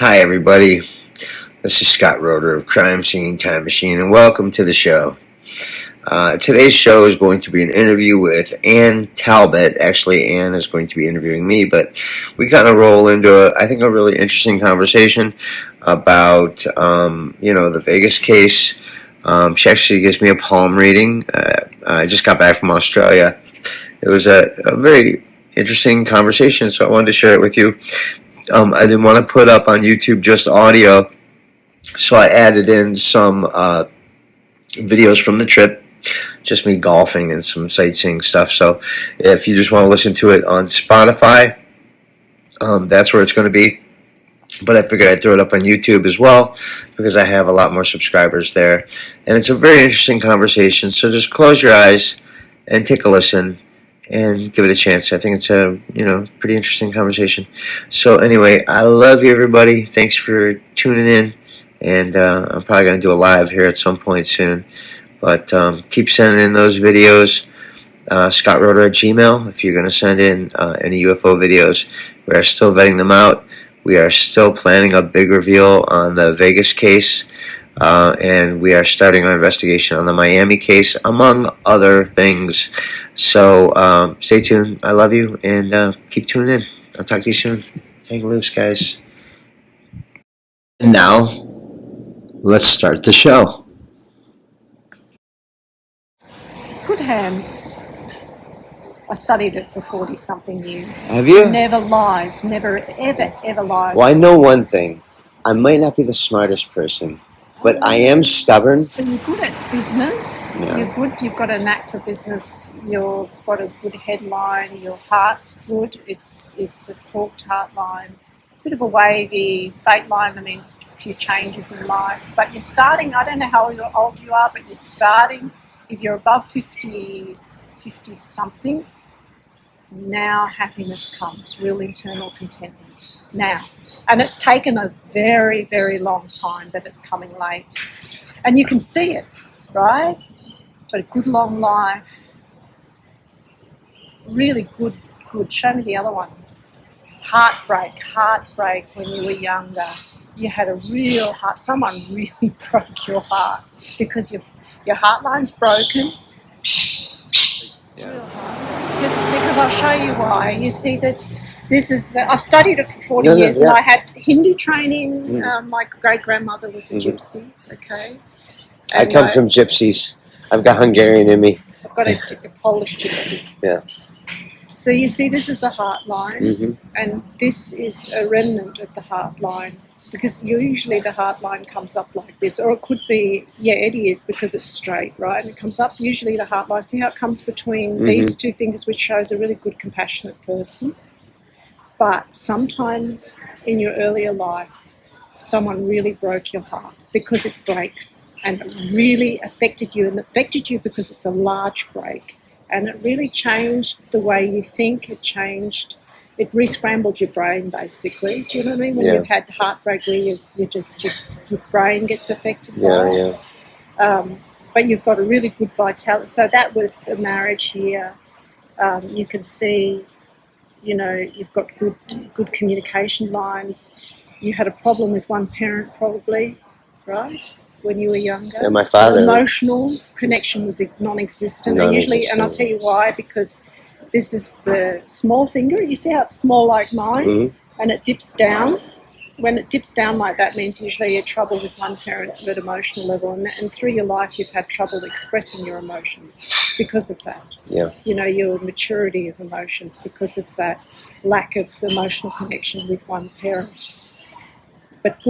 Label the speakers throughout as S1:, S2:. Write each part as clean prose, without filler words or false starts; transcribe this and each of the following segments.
S1: Hi, everybody. This is Scott Roeder of Crime Scene Time Machine, and welcome to the show. Today's show is going to be an interview with Ann Talbot. Actually, Ann is going to be interviewing me, but we kind of roll into, I think, a really interesting conversation about, the Vegas case. She actually gives me a palm reading. I just got back from Australia. It was a very interesting conversation, so I wanted to share it with you. I didn't want to put up on YouTube just audio, so I added in some videos from the trip, just me golfing and some sightseeing stuff. So if you just want to listen to it on Spotify, that's where it's going to be. But I figured I'd throw it up on YouTube as well because I have a lot more subscribers there. And it's a very interesting conversation, so just close your eyes and take a listen and give it a chance. I think it's a pretty interesting conversation. So anyway, I love you, everybody. Thanks for tuning in, and I'm probably going to do a live here at some point soon. But keep sending in those videos. ScottRoeder@gmail. If you're going to send in any UFO videos, we are still vetting them out. We are still planning a big reveal on the Vegas case. And we are starting our investigation on the Miami case, among other things. So stay tuned. I love you, and keep tuning in. I'll talk to you soon. Hang loose, guys. And now, let's start the show.
S2: Good hands. I studied it for 40-something years.
S1: Have you?
S2: Never lies. Never, ever lies.
S1: Well, I know one thing. I might not be the smartest person, but I am stubborn.
S2: So you're good at business.
S1: Yeah.
S2: You're good. You've got a knack for business. You've got a good headline. Your heart's good. It's a forked heart line. Bit of a wavy fate line. That means a few changes in life. But you're starting. I don't know how old you are, but you're starting. If you're above 50 something, now happiness comes. Real internal contentment. Now. And it's taken a very, very long time, but it's coming late. And you can see it, right? But a good long life, really good. Show me the other one. Heartbreak when you were younger. You had a real heart, someone really broke your heart because your heart line's broken. Yeah. Because I'll show you why. You see that I've studied it for 40 years, and I had Hindu training. My great-grandmother was a gypsy, okay?
S1: I come from gypsies. I've got Hungarian in me.
S2: I've got a Polish gypsy.
S1: Yeah.
S2: So you see, this is the heart line, and this is a remnant of the heart line, because usually the heart line comes up like this, or it could be, it is because it's straight, right? And it comes up, usually the heart line, see how it comes between these two fingers, which shows a really good, compassionate person. But sometime in your earlier life, someone really broke your heart because it breaks, and it really affected you, and it affected you because it's a large break, and it really changed the way you think. It re-scrambled your brain, basically. Do you know what I mean? When you've had heartbreak where your brain gets affected by it. But you've got a really good vitality. So that was a marriage here. You can see, you've got good communication lines. You had a problem with one parent probably, right, when you were younger.
S1: Yeah, my father.
S2: The emotional connection was non-existent. And I'll tell you why, because this is the small finger. You see how it's small like mine, and it dips down. When it dips down like that, means usually you have trouble with one parent at emotional level, and through your life you've had trouble expressing your emotions because of that. Yeah. Your maturity of emotions because of that lack of emotional connection with one parent. But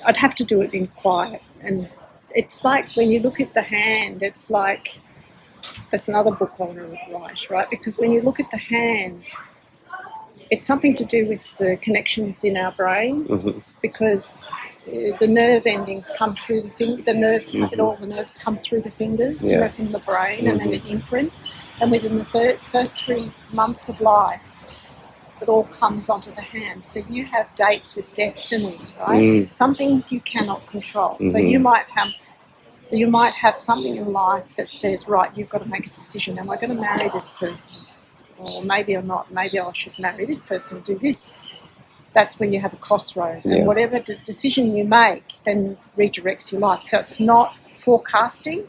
S2: I'd have to do it in quiet, and it's like when you look at the hand, it's like, that's another book I want to write, right? Because when you look at the hand, it's something to do with the connections in our brain, because the nerve endings come through the finger. All the nerves come through the fingers, from the brain, and then it imprints. And within the first 3 months of life, it all comes onto the hand. So you have dates with destiny, right? Some things you cannot control. So you might have something in life that says, right, you've got to make a decision. Am I going to marry this person? Or maybe I'm not. Maybe I should marry this person, do this. that's when you have a crossroad.
S1: Yeah.
S2: And whatever decision you make then redirects your life. So it's not forecasting,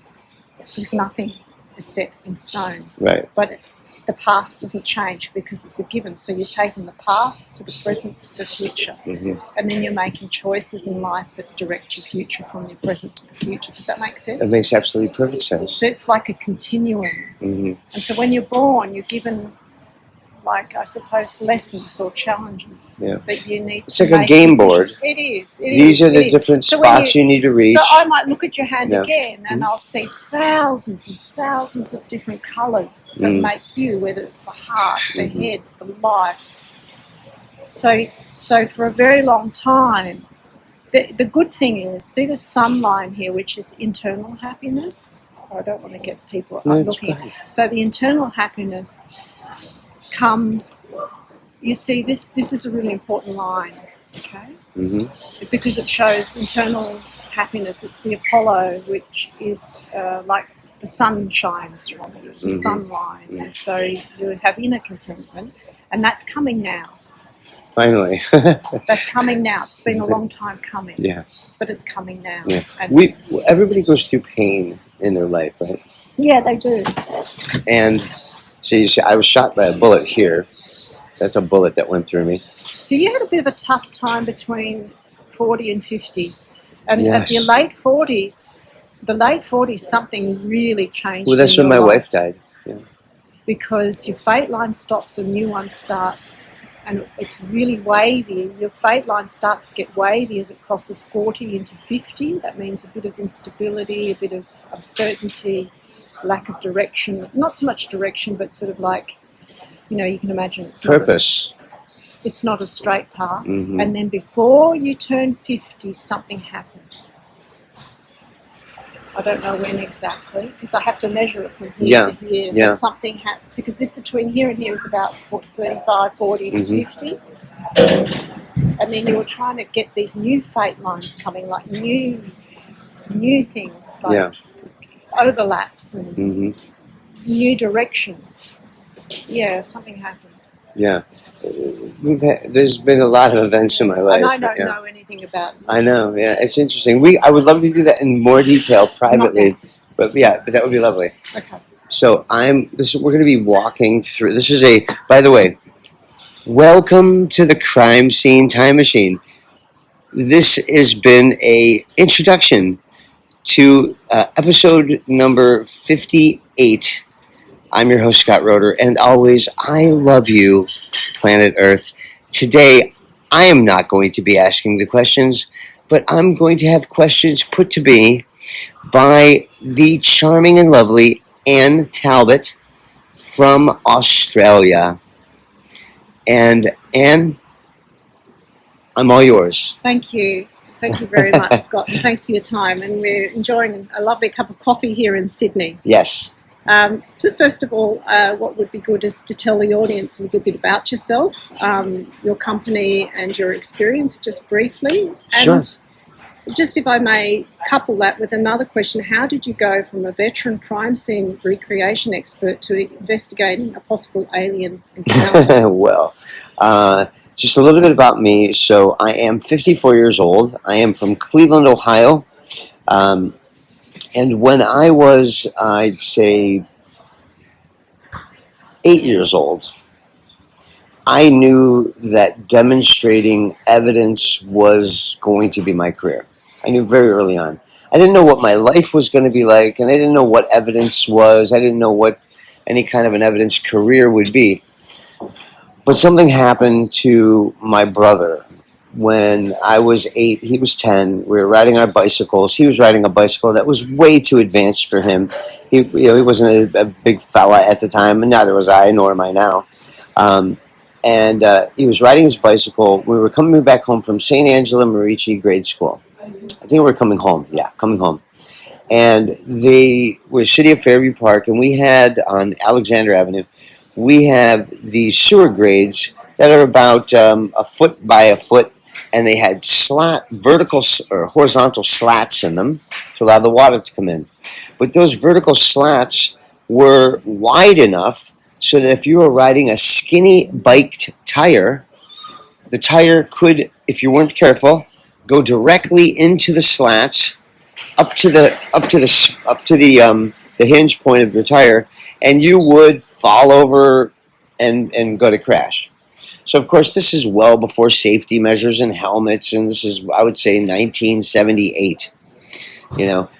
S2: because nothing is set in stone.
S1: Right.
S2: But the past doesn't change because it's a given. So you're taking the past to the present to the future.
S1: Mm-hmm.
S2: And then you're making choices in life that direct your future from your present to the future. Does that make sense?
S1: It makes absolutely perfect sense.
S2: So it's like a continuum.
S1: Mm-hmm.
S2: And so when you're born, you're given, like, I suppose, lessons or challenges that you need
S1: it's
S2: to
S1: like
S2: make
S1: a game
S2: decisions.
S1: board.
S2: It is.
S1: These are the different spots you need to reach.
S2: So I might look at your hand
S1: Yeah.
S2: again and I'll see thousands and thousands of different colours that make you, whether it's the heart, the head, the life. So for a very long time, the good thing is, see the sun line here, which is internal happiness? So I don't want to get people looking. So the internal happiness comes, you see, this is a really important line, okay? Mm-hmm. Because it shows internal happiness. It's the Apollo, which is like the sun shines from you, the sun line. And so you have inner contentment, and that's coming now.
S1: Finally.
S2: That's coming now. It's been a long time coming.
S1: Yeah.
S2: But it's coming now.
S1: Yeah.
S2: And
S1: everybody goes through pain in their life, right?
S2: Yeah, they do.
S1: And so you see, I was shot by a bullet here. That's a bullet that went through me.
S2: So you had a bit of a tough time between 40 and 50. And
S1: Yes.
S2: at your late 40s, something really changed.
S1: Well, that's
S2: in
S1: when my
S2: your life.
S1: wife died. Yeah.
S2: Because your fate line stops, a new one starts. And it's really wavy. Your fate line starts to get wavy as it crosses 40 into 50. That means a bit of instability, a bit of uncertainty, lack of direction. Not so much direction, but sort of like, you can imagine it's
S1: Purpose.
S2: It's not a straight path. Mm-hmm. And then before you turn 50, something happened. I don't know when exactly, because I have to measure it from here to here.
S1: Yeah.
S2: But something happens, because if between here and here is about 35, 40 to 50, and then you were trying to get these new fate lines coming, like new things, like overlaps and new direction. Yeah, something happened.
S1: Yeah. There's been a lot of events in my life.
S2: And I don't know anything about it.
S1: I know, yeah. It's interesting. I would love to do that in more detail privately. But that would be lovely.
S2: Okay.
S1: So we're going to be walking through. This is by the way, welcome to the Crime Scene Time Machine. This has been a introduction to episode number 58. I'm your host, Scott Roeder, and always, I love you, planet Earth. Today, I am not going to be asking the questions, but I'm going to have questions put to me by the charming and lovely Anne Talbot from Australia. And Anne, I'm all yours.
S2: Thank you. Thank you very much, Scott. And thanks for your time. And we're enjoying a lovely cup of coffee here in Sydney.
S1: Yes.
S2: Just first of all, what would be good is to tell the audience a little bit about yourself, your company and your experience, just briefly.
S1: Sure.
S2: And just, if I may, couple that with another question. How did you go from a veteran crime scene recreation expert to investigating a possible alien encounter?
S1: Well, just a little bit about me. So I am 54 years old. I am from Cleveland, Ohio. And when I was, I'd say, 8 years old, I knew that demonstrating evidence was going to be my career. I knew very early on. I didn't know what my life was going to be like, and I didn't know what evidence was. I didn't know what any kind of an evidence career would be. But something happened to my brother. When I was 8, he was 10. We were riding our bicycles. He was riding a bicycle that was way too advanced for him. He wasn't a big fella at the time, and neither was I, nor am I now. And he was riding his bicycle. We were coming back home from St. Angela Merici grade school. I think we were coming home. Yeah, coming home. And they were City of Fairview Park, and we had on Alexander Avenue, we have these sewer grades that are about a foot by a foot. And they had vertical or horizontal slats in them to allow the water to come in. But those vertical slats were wide enough so that if you were riding a skinny biked tire, the tire could, if you weren't careful, go directly into the slats, up to the hinge point of your tire, and you would fall over and go to crash. So of course this is well before safety measures and helmets, and this is, I would say, 1978.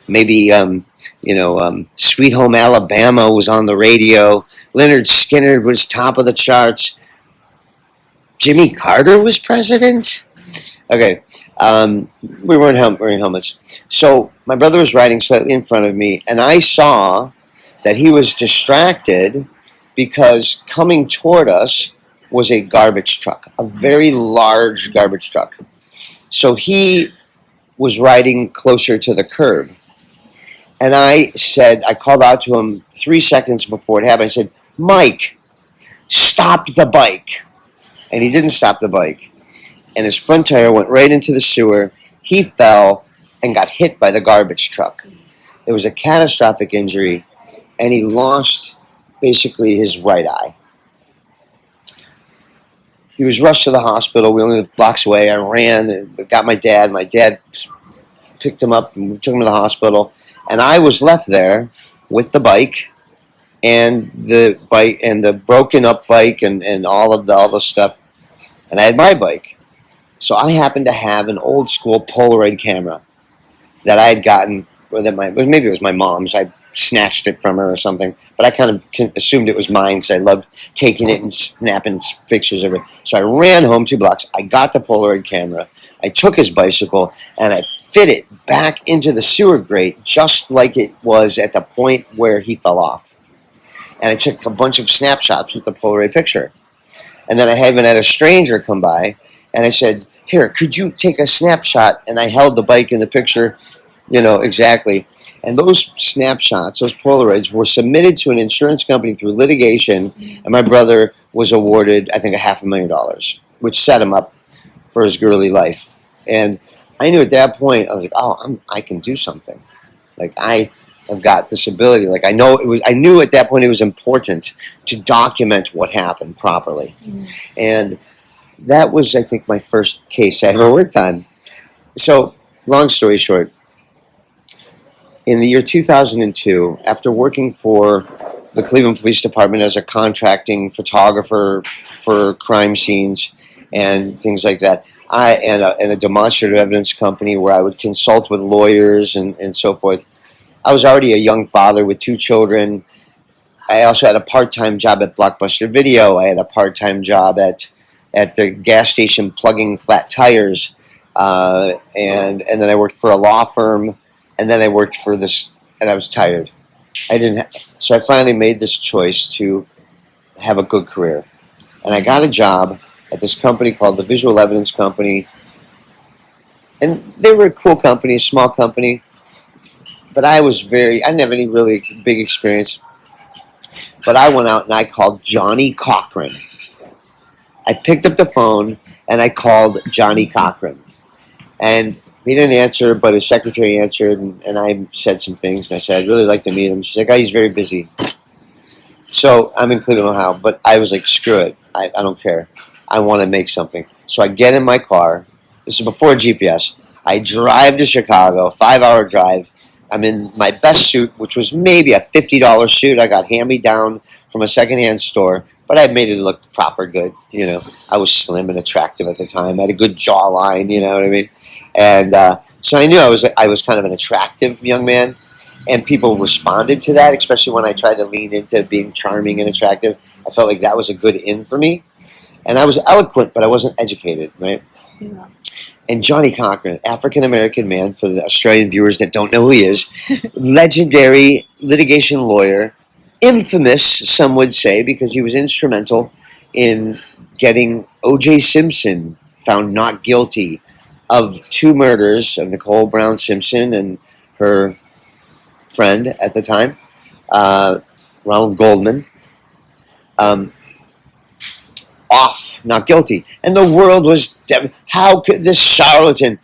S1: Maybe Sweet Home Alabama was on the radio. Leonard Skinner was top of the charts. Jimmy Carter was president. Okay, we weren't wearing helmets. So my brother was riding slightly in front of me, and I saw that he was distracted because coming toward us was a garbage truck, a very large garbage truck. So he was riding closer to the curb. And I called out to him 3 seconds before it happened. I said, Mike, stop the bike. And he didn't stop the bike. And his front tire went right into the sewer. He fell and got hit by the garbage truck. It was a catastrophic injury, and he lost basically his right eye. He was rushed to the hospital. We only lived blocks away. I ran and got my dad. My dad picked him up and took him to the hospital. And I was left there with the bike and the broken up bike and all the stuff. And I had my bike. So I happened to have an old school Polaroid camera that I had gotten, maybe it was my mom's. I snatched it from her or something, but I kind of assumed it was mine because I loved taking it and snapping pictures of it. So I ran home 2 blocks. I got the Polaroid camera. I took his bicycle and I fit it back into the sewer grate just like it was at the point where he fell off. And I took a bunch of snapshots with the Polaroid picture. And then I even had a stranger come by, and I said, here, could you take a snapshot? And I held the bike in the picture, exactly. And those snapshots, those Polaroids, were submitted to an insurance company through litigation, and my brother was awarded, I think, $500,000, which set him up for his girly life. And I knew at that point, I was like, I can do something. Like, I have got this ability. Like, I knew at that point it was important to document what happened properly. And that was, I think, my first case I ever worked on. So, long story short, in the year 2002, after working for the Cleveland Police Department as a contracting photographer for crime scenes and things like that, and a demonstrative evidence company where I would consult with lawyers and so forth, I was already a young father with 2 children. I also had a part-time job at Blockbuster Video. I had a part-time job at the gas station plugging flat tires, and then I worked for a law firm, and then I worked for this, and I was tired. So I finally made this choice to have a good career, and I got a job at this company called the Visual Evidence Company, and they were a cool company, a small company, but I didn't have any really big experience. But I went out and I called Johnny Cochran. I picked up the phone and I called Johnny Cochran. And he didn't answer, but his secretary answered, and I said some things. And I said, I'd really like to meet him. She's like, he's very busy. So I'm in Cleveland, Ohio, but I was like, screw it. I don't care. I want to make something. So I get in my car. This is before GPS. I drive to Chicago, 5-hour drive. I'm in my best suit, which was maybe a $50 suit I got hand-me-down from a secondhand store, but I made it look proper good. I was slim and attractive at the time. I had a good jawline, you know what I mean? And so I knew I was kind of an attractive young man, and people responded to that, especially when I tried to lean into being charming and attractive. I felt like that was a good in for me. And I was eloquent, but I wasn't educated, right? Yeah. And Johnny Cochran, African-American man, for the Australian viewers that don't know who he is, legendary litigation lawyer, infamous, some would say, because he was instrumental in getting O.J. Simpson found not guilty of 2 murders of Nicole Brown Simpson and her friend at the time, Ronald Goldman. Off, not guilty. And the world was, how could this charlatan?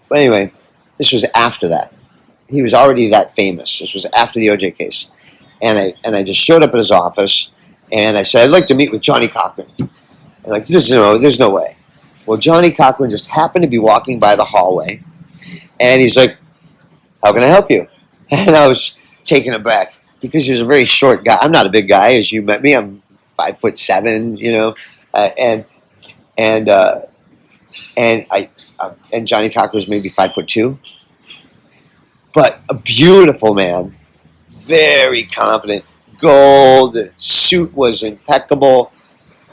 S1: But anyway, this was after that. He was already that famous. This was after the OJ case. And I just showed up at his office, and I said, I'd like to meet with Johnny Cochran. And like, there's no way. Well, Johnny Cochran just happened to be walking by the hallway, and he's like, "How can I help you?" And I was taken aback because he was a very short guy. I'm not a big guy, as you met me. I'm 5'7", and and and Johnny Cochran was maybe 5'2", but a beautiful man, very confident. Gold suit was impeccable.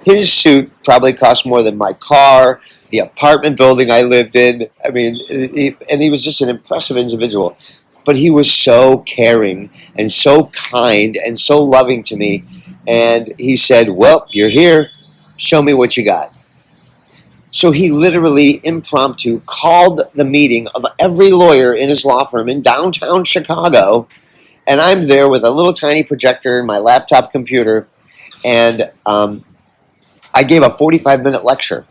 S1: His suit probably cost more than my car, the apartment building I lived in. I mean, and he was just an impressive individual. But he was so caring and so kind and so loving to me. And he said, "Well, you're here. Show me what you got." So he literally impromptu called the meeting of every lawyer in his law firm in downtown Chicago. And I'm there with a little tiny projector and my laptop computer. And I gave a 45-minute lecture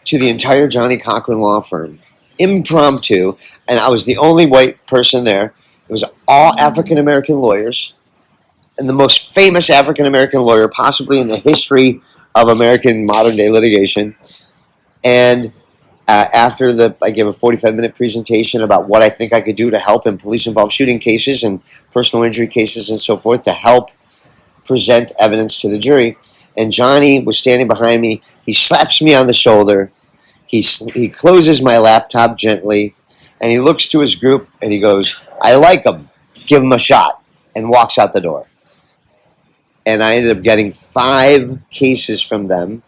S1: to the entire Johnny Cochran law firm, impromptu, and I was the only white person there. It was all African-American lawyers, and the most famous African-American lawyer possibly in the history of American modern-day litigation. And after I gave a 45-minute presentation about what I think I could do to help in police-involved shooting cases and personal injury cases and so forth to help present evidence to the jury. And Johnny was standing behind me. He slaps me on the shoulder. He closes my laptop gently, and he looks to his group, and he goes, "I like him. Give him a shot," and walks out the door. And I ended up getting 5 cases from them.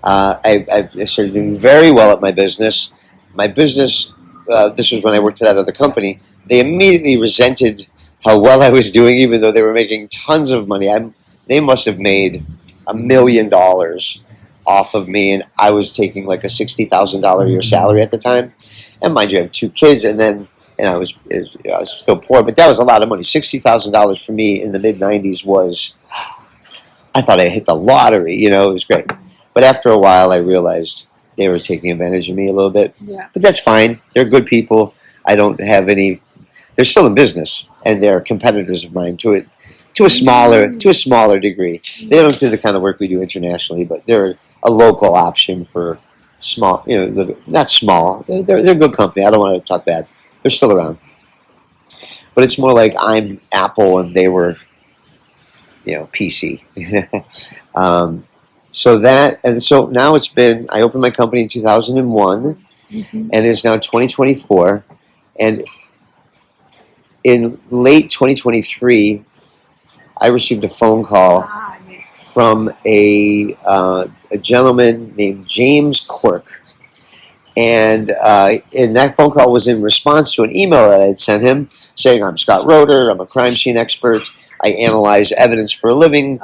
S1: I started doing very well at my business. My business, this was when I worked for that other company, they immediately resented how well I was doing, even though they were making tons of money. They must have made $1 million off of me, and I was taking like a $60,000 a year salary at the time. And mind you, I have 2 kids, and I was still poor, but that was a lot of money. $60,000 for me in the mid '90s was, I thought I hit the lottery. It was great. But after a while, I realized they were taking advantage of me a little bit. Yeah. But that's fine. They're good people. I don't have any. They're still in business, and they're competitors of mine to a smaller degree. They don't do the kind of work we do internationally, but they're a local option for small. Not small. They're a good company. I don't want to talk bad. They're still around, but it's more like I'm Apple and they were, PC. So now I opened my company in 2001, and it's now 2024, and in late 2023, I received a phone call from a gentleman named James Quirk. And that phone call was in response to an email that I had sent him saying, "I'm Scott Roeder, I'm a crime scene expert, I analyze evidence for a living.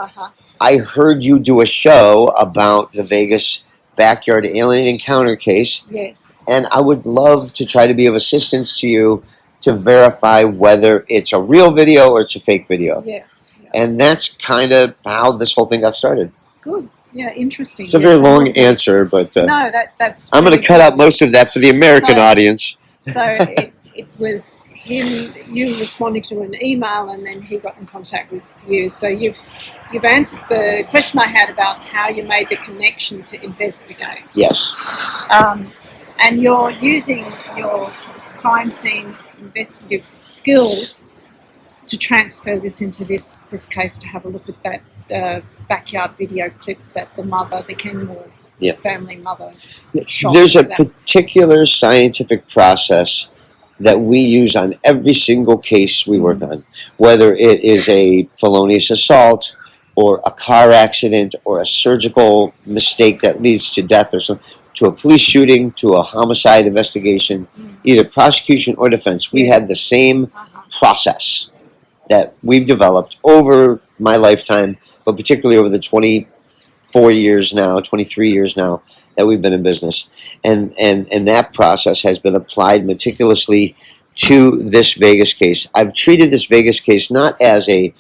S1: I heard you do a show about the Vegas backyard alien encounter case. Yes. And I would love to try to be of assistance to you to verify whether it's a real video or it's a fake video." Yeah. And that's kind of how this whole thing got started. Good. Yeah, interesting. It's a very long answer, but no, that's. I'm going to cut out most of that for the American audience. So it was him, you responding to an email, and then he got in contact with you. So you've answered the question I had about how you made the connection to investigate. Yes. And you're using your crime scene investigative skills to transfer this into this case, to have a look at that backyard video clip that the Kenmore family mother shot. There's a particular scientific process that we use on every single case we work on, whether it is a felonious assault or a car accident or a surgical mistake that leads to death or something, to a police shooting, to a homicide investigation, either prosecution or defense. We have the same process that we've developed over my lifetime, but particularly over the 23 years now that we've been in business. And that process has been applied meticulously to this Vegas case. I've treated this Vegas case not as a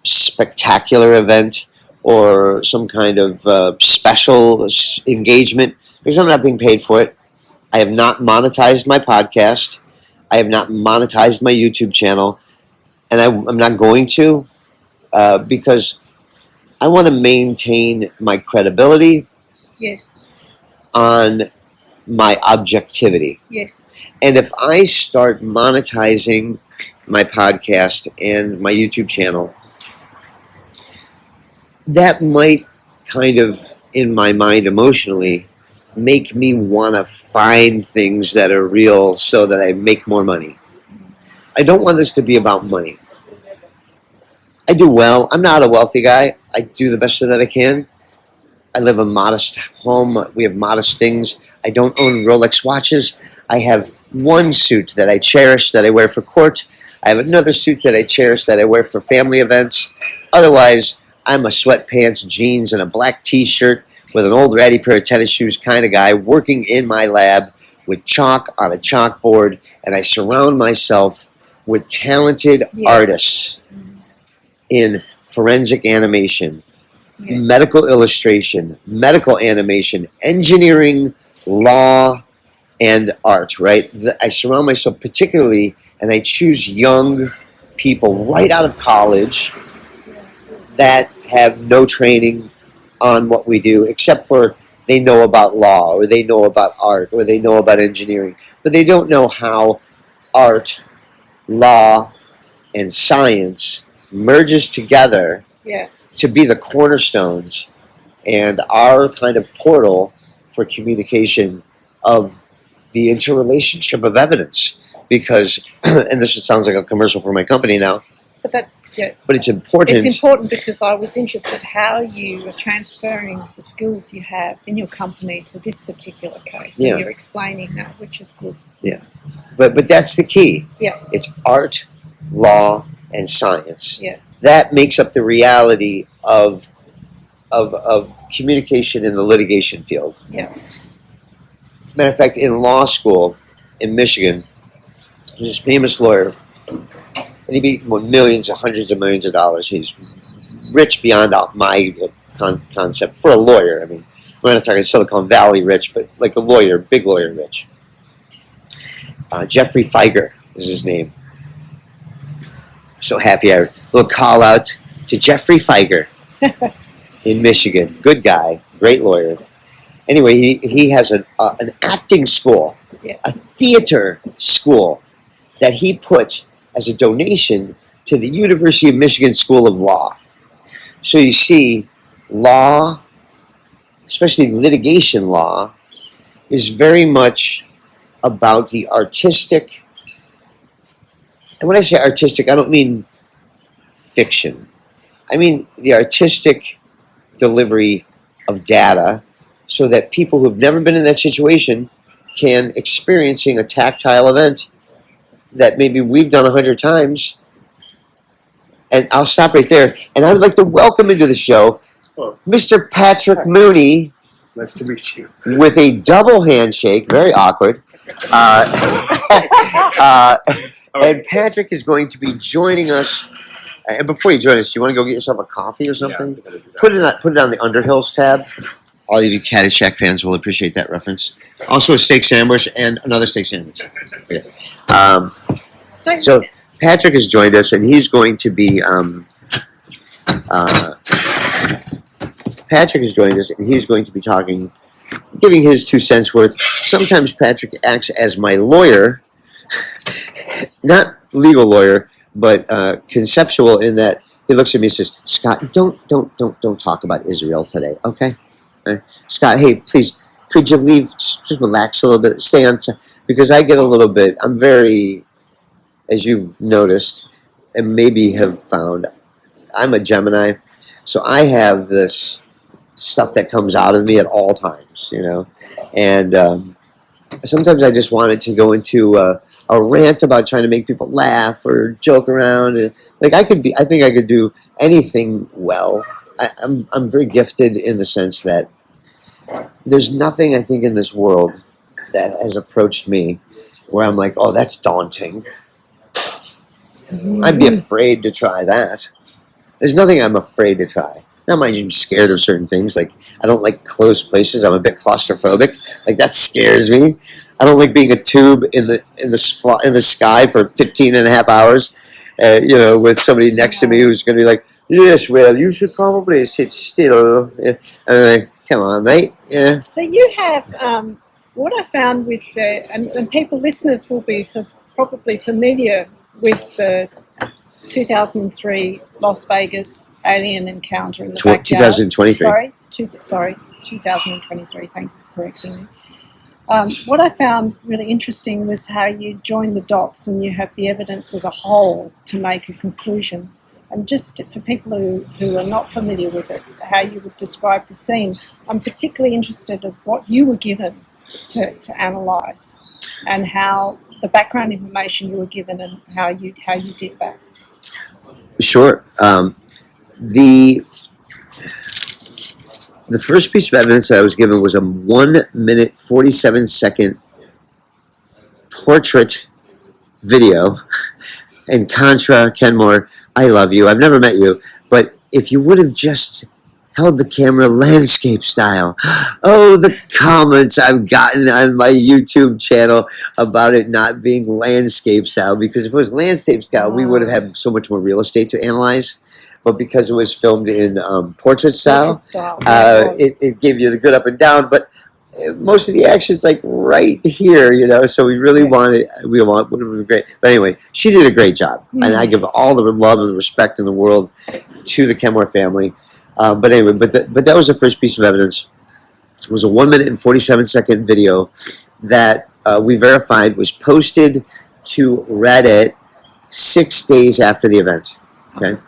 S1: spectacular event or some kind of special engagement, because I'm not being paid for it. I have not monetized my podcast. I have not monetized my YouTube channel. And I'm not going to, because I want to maintain my credibility
S2: Yes.
S1: on my objectivity.
S2: Yes.
S1: And if I start monetizing my podcast and my YouTube channel, that might kind of, in my mind emotionally, make me want to find things that are real so that I make more money. I don't want this to be about money. I do well. I'm not a wealthy guy. I do the best that I can. I live a modest home. We have modest things. I don't own Rolex watches. I have one suit that I cherish that I wear for court. I have another suit that I cherish that I wear for family events. Otherwise, I'm a sweatpants, jeans, and a black t-shirt with an old ratty pair of tennis shoes kind of guy working in my lab with chalk on a chalkboard, and I surround myself with talented artists in forensic animation, medical illustration, medical animation, engineering, law, and art, right? I surround myself particularly, and I choose young people right out of college that have no training on what we do, except for they know about law, or they know about art, or they know about engineering, but they don't know how art, law, and science merges together to be the cornerstones and our kind of portal for communication of the interrelationship of evidence. Because, and this sounds like a commercial for my company now,
S2: but that's
S1: but it's important.
S2: It's important because I was interested how you are transferring the skills you have in your company to this particular case. So you're explaining that, which is good.
S1: Yeah, but that's the key.
S2: Yeah,
S1: it's art, law, and science.
S2: Yeah,
S1: that makes up the reality of communication in the litigation field.
S2: Yeah.
S1: Matter of fact, in law school in Michigan, there's this famous lawyer, and he made millions, hundreds of millions of dollars. He's rich beyond my concept for a lawyer. I mean, we're not talking Silicon Valley rich, but like a lawyer, big lawyer rich. Jeffrey Feiger is his name. So happy. A little call out to Jeffrey Feiger in Michigan. Good guy, great lawyer. Anyway, he has an acting school, a theater school that he put as a donation to the University of Michigan School of Law. So you see, law, especially litigation law, is very much about the artistic. And when I say artistic, I don't mean fiction. I mean the artistic delivery of data so that people who've never been in that situation can experiencing a tactile event that maybe we've done 100 times. And I'll stop right there. And I would like to welcome into the show Mr. Patrick Mooney.
S3: Nice to meet you.
S1: With a double handshake, very awkward. And Patrick is going to be joining us. And before you join us, do you want to go get yourself a coffee or something?
S3: Yeah,
S1: put it on the Underhills tab. All of you Caddyshack fans will appreciate that reference. Also a steak sandwich and another steak sandwich. Yeah. So Patrick has joined us, and he's going to be talking, giving his 2 cents worth. Sometimes Patrick acts as my lawyer, not legal lawyer, but conceptual in that he looks at me and says, "Scott, don't talk about Israel today, okay? Scott, hey, please, could you leave? Just relax a little bit, stay on, because I get a little bit. I'm very, as you've noticed, and maybe have found, I'm a Gemini, so I have this stuff that comes out of me at all times, and sometimes I just wanted to go into a rant about trying to make people laugh or joke around. And, I think I could do anything well. I'm very gifted in the sense that there's nothing I think in this world that has approached me where I'm like, oh, that's daunting. I'd be afraid to try that. There's nothing I'm afraid to try. Now, mind you, I'm scared of certain things. I don't like closed places. I'm a bit claustrophobic. That scares me. I don't like being a tube in the sky for 15 and a half hours, with somebody next to me who's going to be like, Yes, well, you should probably sit still. I'm like, come on, mate. Yeah.
S2: So you have what I found with the and people listeners will be probably familiar with the 2003 Las Vegas alien encounter in the backyard.
S1: 2023.
S2: Sorry, 2023. Thanks for correcting me. What I found really interesting was how you join the dots and you have the evidence as a whole to make a conclusion. And just for people who are not familiar with it, how you would describe the scene. I'm particularly interested in what you were given to analyse and how the background information you were given and how you did that.
S1: Sure. The first piece of evidence that I was given was a 1 minute 47-second portrait video. And Contra, Kenmore, I love you. I've never met you, but if you would have just held the camera landscape style. Oh, the comments I've gotten on my YouTube channel about it not being landscape style, because if it was landscape style, we would have had so much more real estate to analyze. But because it was filmed in portrait style, it gave you the good up and down. But most of the action's like right here, you know. So we really would have been great. But anyway, she did a great job, and I give all the love and respect in the world to the Kenmore family. But anyway, but that was the first piece of evidence. It was a 1 minute and 47-second video that we verified was posted to Reddit 6 days after the event. Okay.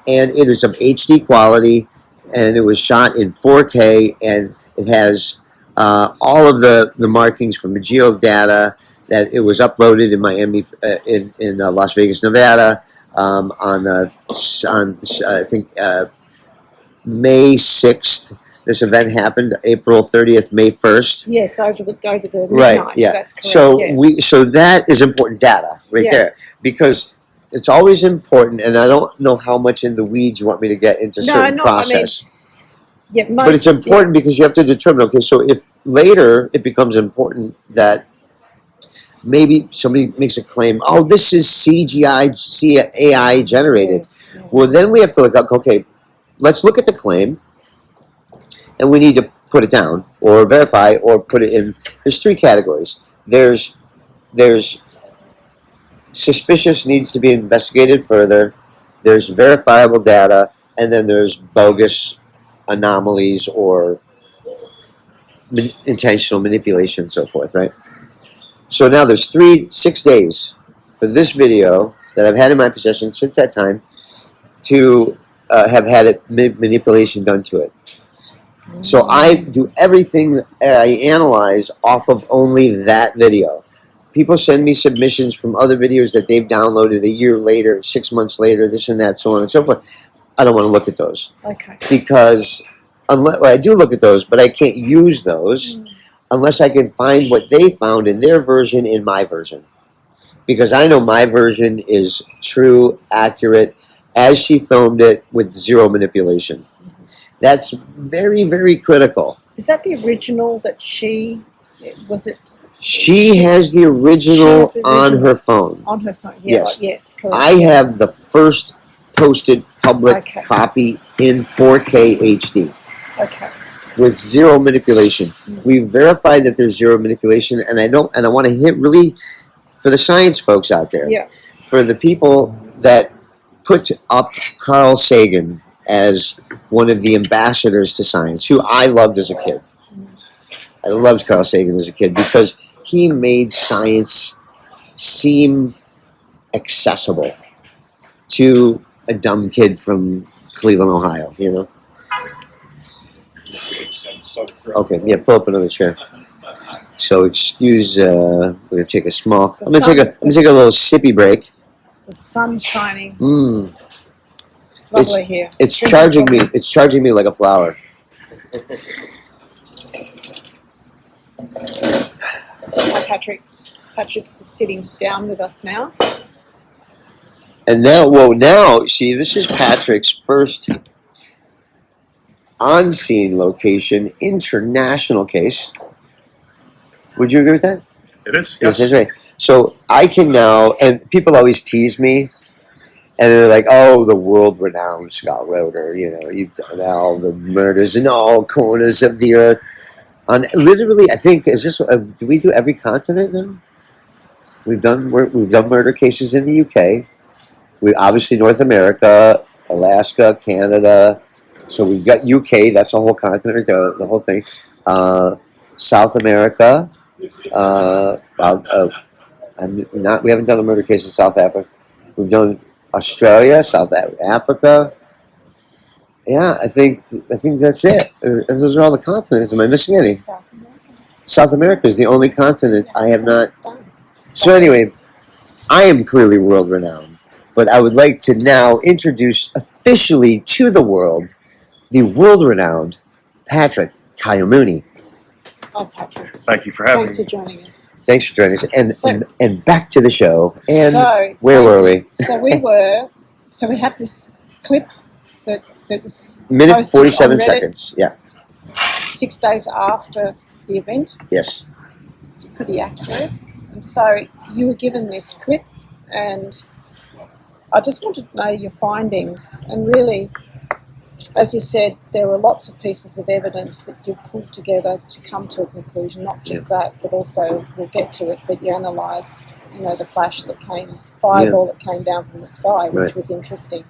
S1: And it is of HD quality, and it was shot in 4K, and it has all of the markings from the geodata that it was uploaded in Miami, in Las Vegas, Nevada, on I think May 6th. This event happened April 30th, May 1st.
S2: Yes, over the midnight.
S1: Right. Yeah. That's correct. So that is important data right there, because it's always important, and I don't know how much in the weeds you want me to get into certain process. But it's important because you have to determine, okay, so if later it becomes important that maybe somebody makes a claim, oh, this is CGI, AI generated. Yeah. Well, then we have to look up, okay, let's look at the claim, and we need to put it down or verify or put it in. There's three categories. There's suspicious, needs to be investigated further. There's verifiable data, and then there's bogus anomalies or intentional manipulation and so forth, right? So now there's 6 days for this video that I've had in my possession since that time to have had manipulation done to it. So I do everything I analyze off of only that video. People send me submissions from other videos that they've downloaded a year later, 6 months later, this and that, so on and so forth. I don't want to look at those. Okay. Because I do look at those, but I can't use those unless I can find what they found in their version in my version. Because I know my version is true, accurate, as she filmed it with zero manipulation. That's very, very critical. Is
S2: that the original that was it?
S1: She has the original on her phone.
S2: On her phone, yeah, yes, correct.
S1: I have the first posted public copy in 4K HD. Okay. With zero manipulation. We verified that there's zero manipulation, and I want to hit really for the science folks out there. Yeah. For the people that put up Carl Sagan as one of the ambassadors to science, who I loved as a kid. I loved Carl Sagan as a kid because he made science seem accessible to a dumb kid from Cleveland, Ohio, you know? Okay, yeah, pull up another chair. So excuse, we're gonna take a small. I'm gonna take a little sippy break.
S2: The sun's shining.
S1: Lovely here. It's charging me. It's charging me like a flower.
S2: Hi, Patrick. Patrick's just sitting down with us now.
S1: And now, see, this is Patrick's first on-scene location, international case. Would you agree with that?
S3: It is.
S1: Yes, that's right. So I can now, and people always tease me, And they're like, oh, the world-renowned Scott Roeder, you know, you've done all the murders in all corners of the earth. On literally, I think, do we do every continent now? We've done murder cases in the UK. We obviously North America, Alaska, Canada. So we've got UK. That's a whole continent, the whole thing. South America. We haven't done a murder case in South Africa. We've done Australia, South Africa. Yeah, I think that's it. Those are all the continents. Am I missing any? South America is the only continent I have not. So anyway, I am clearly world renowned, but I would like to now introduce officially to the world the world renowned Patrick Kayamuni.
S2: Oh, Patrick.
S3: Thank you for having me.
S2: Thanks for joining us.
S1: Thanks for joining us. And back to the show. And
S2: so,
S1: where were we?
S2: So we have this clip that was
S1: minute 47
S2: on Reddit
S1: seconds. Yeah.
S2: 6 days after the event.
S1: Yes.
S2: It's pretty accurate. And so you were given this clip, and I just wanted to know your findings. And really, as you said, there were lots of pieces of evidence that you pulled together to come to a conclusion. Not just that, but also, we'll get to it, but you analysed, you know, the flash that fireball that came down from the sky, which was interesting.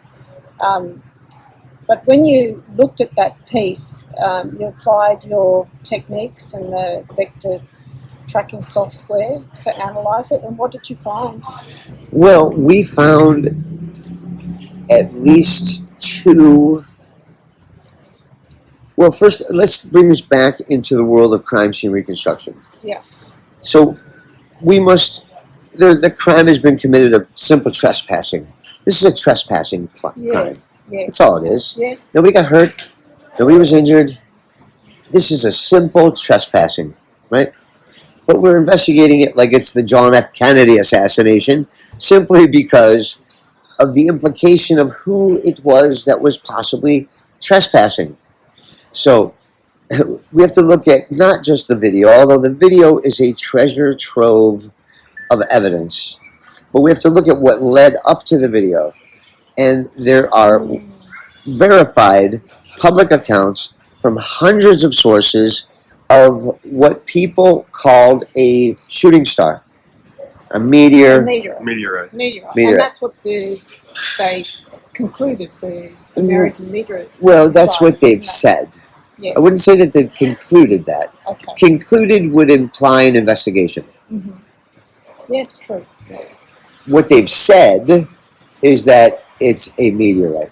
S2: But when you looked at that piece, you applied your techniques and the vector tracking software to analyse it, and what did you find?
S1: Well, we found at least two. Well, first, let's bring this back into the world of crime scene reconstruction.
S2: Yeah.
S1: So the crime has been committed of simple trespassing. This is a trespassing crime.
S2: Yes.
S1: That's all it is.
S2: Yes.
S1: Nobody got hurt. Nobody was injured. This is a simple trespassing, right? But we're investigating it like it's the John F. Kennedy assassination, simply because of the implication of who it was that was possibly trespassing. So we have to look at not just the video, although the video is a treasure trove of evidence, but we have to look at what led up to the video. And there are verified public accounts from hundreds of sources of what people called a shooting star, a meteor.
S3: Meteorite.
S2: And that's what they concluded, the American Meteorite.
S1: Well, that's what they've said.
S2: Yes.
S1: I wouldn't say that they've concluded that.
S2: Okay.
S1: Concluded would imply an investigation.
S2: Mm-hmm. Yes, true.
S1: What they've said is that it's a meteorite.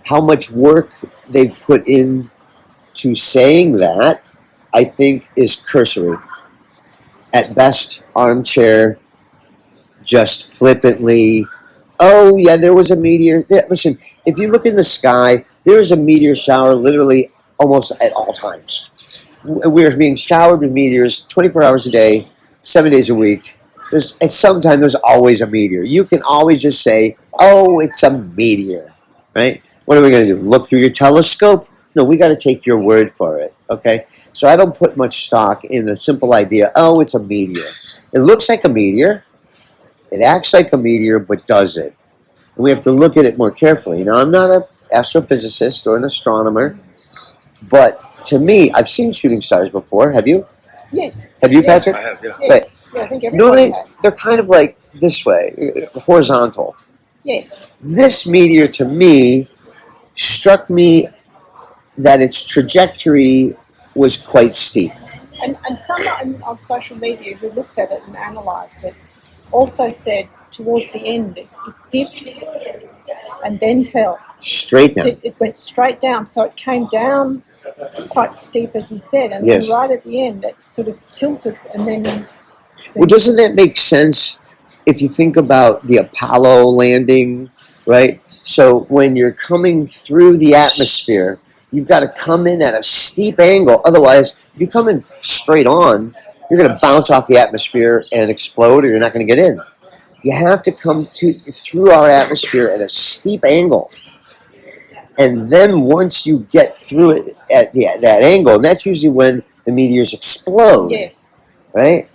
S1: How much work they've put in to saying that, I think, is cursory. At best, armchair, just flippantly, oh, yeah, there was a meteor. Listen, if you look in the sky, there is a meteor shower literally almost at all times. We're being showered with meteors 24 hours a day, 7 days a week. At some time, there's always a meteor. You can always just say, oh, it's a meteor, right? What are we going to do? Look through your telescope? No, we got to take your word for it, okay? So I don't put much stock in the simple idea, oh, it's a meteor. It looks like a meteor. It acts like a meteor, but does it? And we have to look at it more carefully. Now, I'm not an astrophysicist or an astronomer, but to me, I've seen shooting stars before. Have you?
S2: Yes.
S1: Have you,
S2: yes.
S1: Patrick?
S3: I have, yeah.
S2: Yes. Yeah, I think everybody has.
S1: They're kind of like this way, horizontal.
S2: Yes.
S1: This meteor, to me, struck me that its trajectory was quite steep.
S2: And someone on social media who looked at it and analysed it also said towards the end it dipped and then fell.
S1: Straight down.
S2: It went straight down, so it came down quite steep, as you said, and
S1: Yes.
S2: then right at the end it sort of tilted and then...
S1: Well, doesn't that make sense if you think about the Apollo landing, right? So when you're coming through the atmosphere, you've got to come in at a steep angle. Otherwise, if you come in straight on, you're going to bounce off the atmosphere and explode, or you're not going to get in. You have to come through our atmosphere at a steep angle. And then once you get through it at that angle, and that's usually when the meteors explode.
S2: Yes.
S1: Right?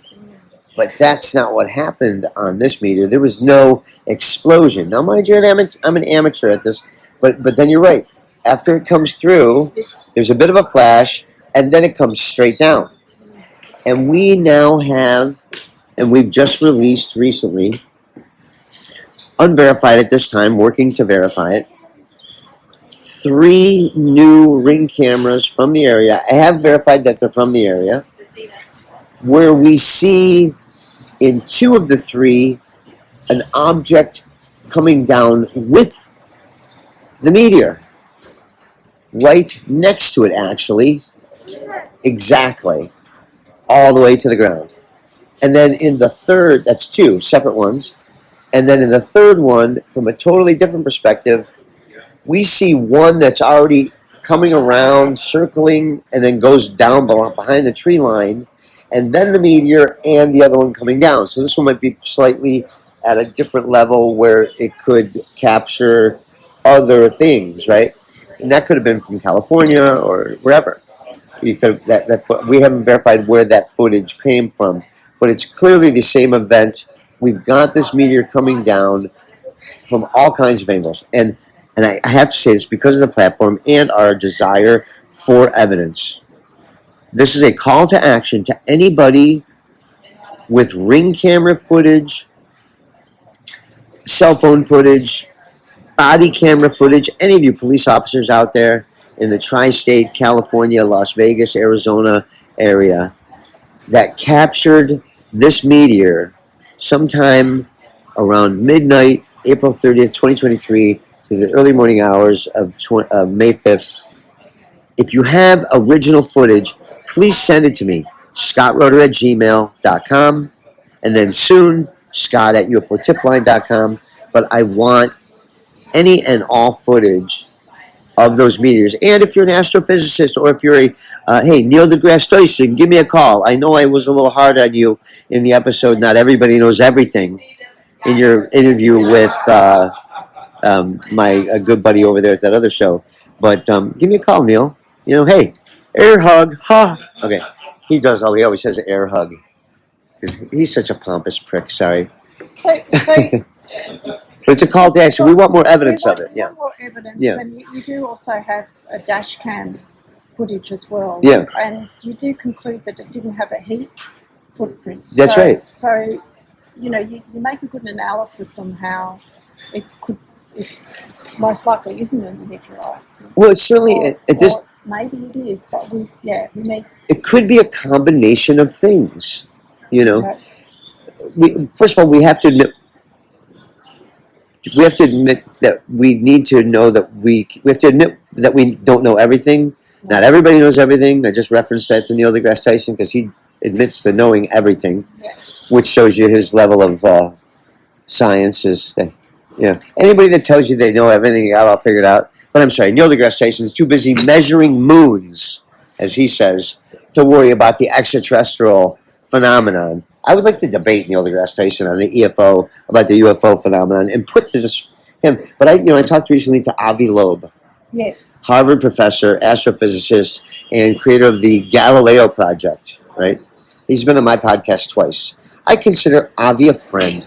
S1: But that's not what happened on this meteor. There was no explosion. Now, mind you, I'm an amateur at this, but then you're right. After it comes through, there's a bit of a flash, and then it comes straight down. And we now have, and we've just released recently, unverified at this time, working to verify it, 3 new Ring cameras from the area. I have verified that they're from the area, where we see in 2 of the 3 an object coming down with the meteor. Right next to it, actually. Exactly. All the way to the ground. And then in the third, that's 2 separate ones. And then in the third one, from a totally different perspective, we see one that's already coming around, circling, and then goes down behind the tree line, and then the meteor and the other one coming down. So this one might be slightly at a different level where it could capture other things, right? And that could have been from California or wherever. We haven't verified where that footage came from, but it's clearly the same event. We've got this meteor coming down from all kinds of angles. And I have to say this because of the platform and our desire for evidence. This is a call to action to anybody with Ring camera footage, cell phone footage, body camera footage, any of you police officers out there in the tri-state, California, Las Vegas, Arizona area that captured this meteor sometime around midnight, April 30th, 2023, to the early morning hours of May 5th. If you have original footage, please send it to me, scottroder@gmail.com, and then soon, scott@ufotipline.com. But I want any and all footage of those meteors. And if you're an astrophysicist, or if you're hey, Neil deGrasse Tyson, give me a call. I know I was a little hard on you in the episode, Not Everybody Knows Everything, in your interview with my good buddy over there at that other show. But give me a call, Neil. Hey, air hug, ha. Okay, he always says air hug. Because he's such a pompous prick, sorry.
S2: So
S1: but it's a call to action. We want more evidence of it.
S2: We want more evidence,
S1: Yeah.
S2: and you do also have a dash cam footage as well.
S1: Yeah.
S2: And you do conclude that it didn't have a heat footprint.
S1: That's right.
S2: So, you make a good analysis on how it most likely isn't a meteorite.
S1: Well, it's certainly
S2: maybe it is, but we need.
S1: It could be a combination of things.
S2: Okay.
S1: First of all, we have to admit that we need to know that we have to admit that we don't know everything. Not everybody knows everything. I just referenced that to Neil deGrasse Tyson because he admits to knowing everything, which shows you his level of science is that, anybody that tells you they know everything, you got it all figured out. But I'm sorry, Neil deGrasse Tyson's too busy measuring moons, as he says, to worry about the extraterrestrial phenomenon. I would like to debate Neil deGrasse Tyson on the EFO, about the UFO phenomenon, and put to him. But I talked recently to Avi Loeb.
S2: Yes.
S1: Harvard professor, astrophysicist, and creator of the Galileo Project, right? He's been on my podcast twice. I consider Avi a friend.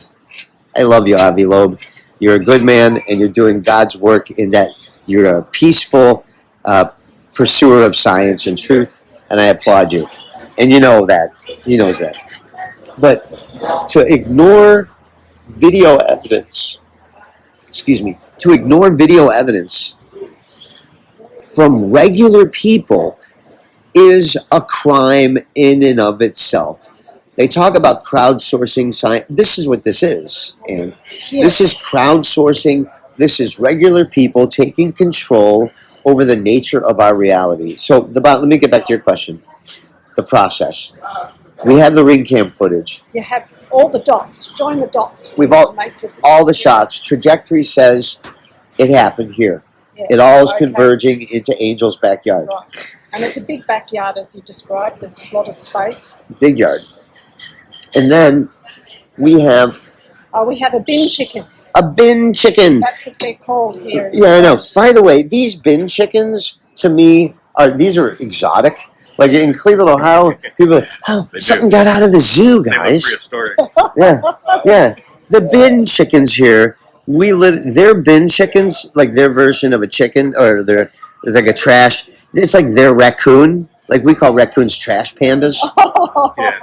S1: I love you, Avi Loeb. You're a good man, and you're doing God's work in that you're a peaceful pursuer of science and truth, and I applaud you. And you know that. He knows that. But to ignore video evidence, from regular people is a crime in and of itself. They talk about crowdsourcing science. This is what this is. And this is crowdsourcing. This is regular people taking control over the nature of our reality. So let me get back to your question. The process. We have the Ring cam footage.
S2: You have all the dots. Join the dots.
S1: We've all the shots. Trajectory says it happened here.
S2: Yeah.
S1: It all is converging into Angel's backyard.
S2: Right. And it's a big backyard, as you described. There's a lot of space.
S1: Big yard. And then we have...
S2: we have a bin chicken.
S1: A bin chicken.
S2: That's what they're called here.
S1: Yeah, I know. By the way, these bin chickens, to me, these are exotic. Like in Cleveland, Ohio, people are like, oh, something got out of the zoo, guys. Yeah, yeah. The bin chickens here, they're bin chickens, like their version of a chicken, or it's like a trash. It's like their raccoon. Like we call raccoons trash pandas.
S2: Yeah.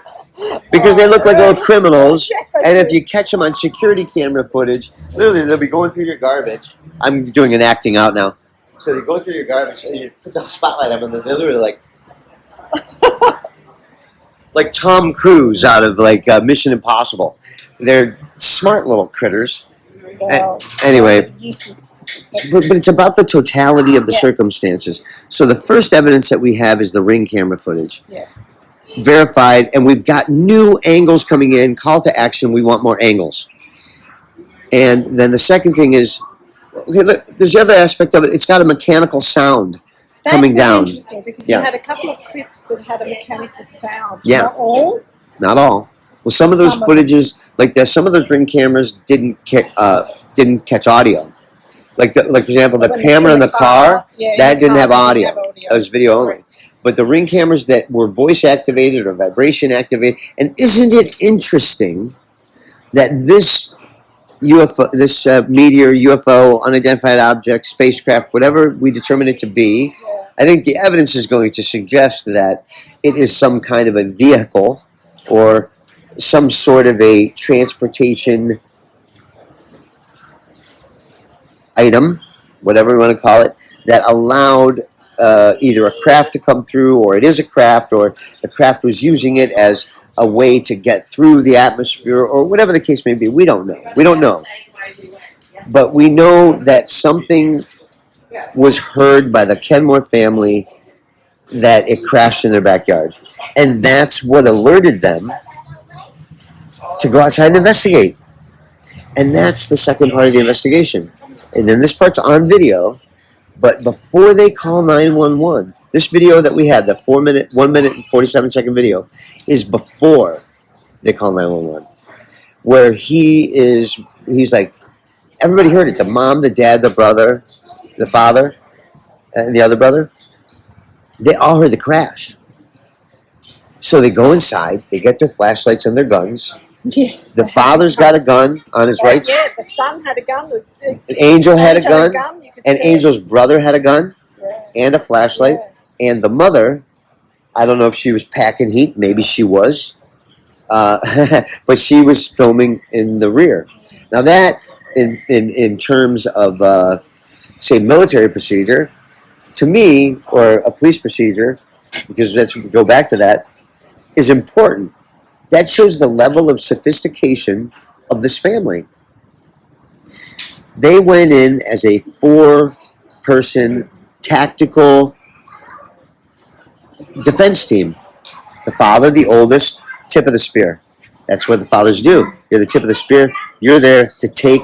S1: Because they look like little criminals, and if you catch them on security camera footage, literally they'll be going through your garbage. I'm doing an acting out now. So they go through your garbage, and you put the spotlight on them, and they're literally like Tom Cruise out of like Mission Impossible. They're smart little critters.
S2: Well,
S1: anyway, but it's about the totality of the circumstances. So the first evidence that we have is the Ring camera footage.
S2: Yeah.
S1: Verified, and we've got new angles coming in. Call to action, we want more angles. And then the second thing is, okay, look, there's the other aspect of it. It's got a mechanical sound coming down.
S2: That's interesting, because you had a couple of clips that had a mechanical sound.
S1: Yeah.
S2: Not all?
S1: Not all. Well, some of those footages, like some of those Ring cameras didn't catch audio. Like for example, the camera in the car, that didn't have audio. That was video only. But the Ring cameras that were voice activated or vibration activated, and isn't it interesting that this UFO, this meteor, UFO, unidentified object, spacecraft, whatever we determine it to be, I think the evidence is going to suggest that it is some kind of a vehicle or some sort of a transportation item, whatever you want to call it, that allowed either a craft to come through, or it is a craft, or the craft was using it as a way to get through the atmosphere, or whatever the case may be. We don't know. We don't know. But we know that something was heard by the Kenmore family, that it crashed in their backyard. And that's what alerted them to go outside and investigate. And that's the second part of the investigation. And then this part's on video. But before they call 911, this video that we had, the 1 minute and 47-second video, is before they call 911. Where he's like, everybody heard it. The mom, the dad, the brother, the father, and the other brother. They all heard the crash. So they go inside, they get their flashlights and their guns.
S2: Yes.
S1: The father's got a gun on his right.
S2: Yeah, the son had a gun.
S1: Angel had a gun. And Angel's brother had a gun and a flashlight. Yeah. And the mother, I don't know if she was packing heat. Maybe she was. But she was filming in the rear. Now that, in terms of, say, military procedure, to me, or a police procedure, because let's go back to that, is important. That shows the level of sophistication of this family. They went in as a 4-person tactical defense team. The father, the oldest, tip of the spear. That's what the fathers do. You're the tip of the spear. You're there to take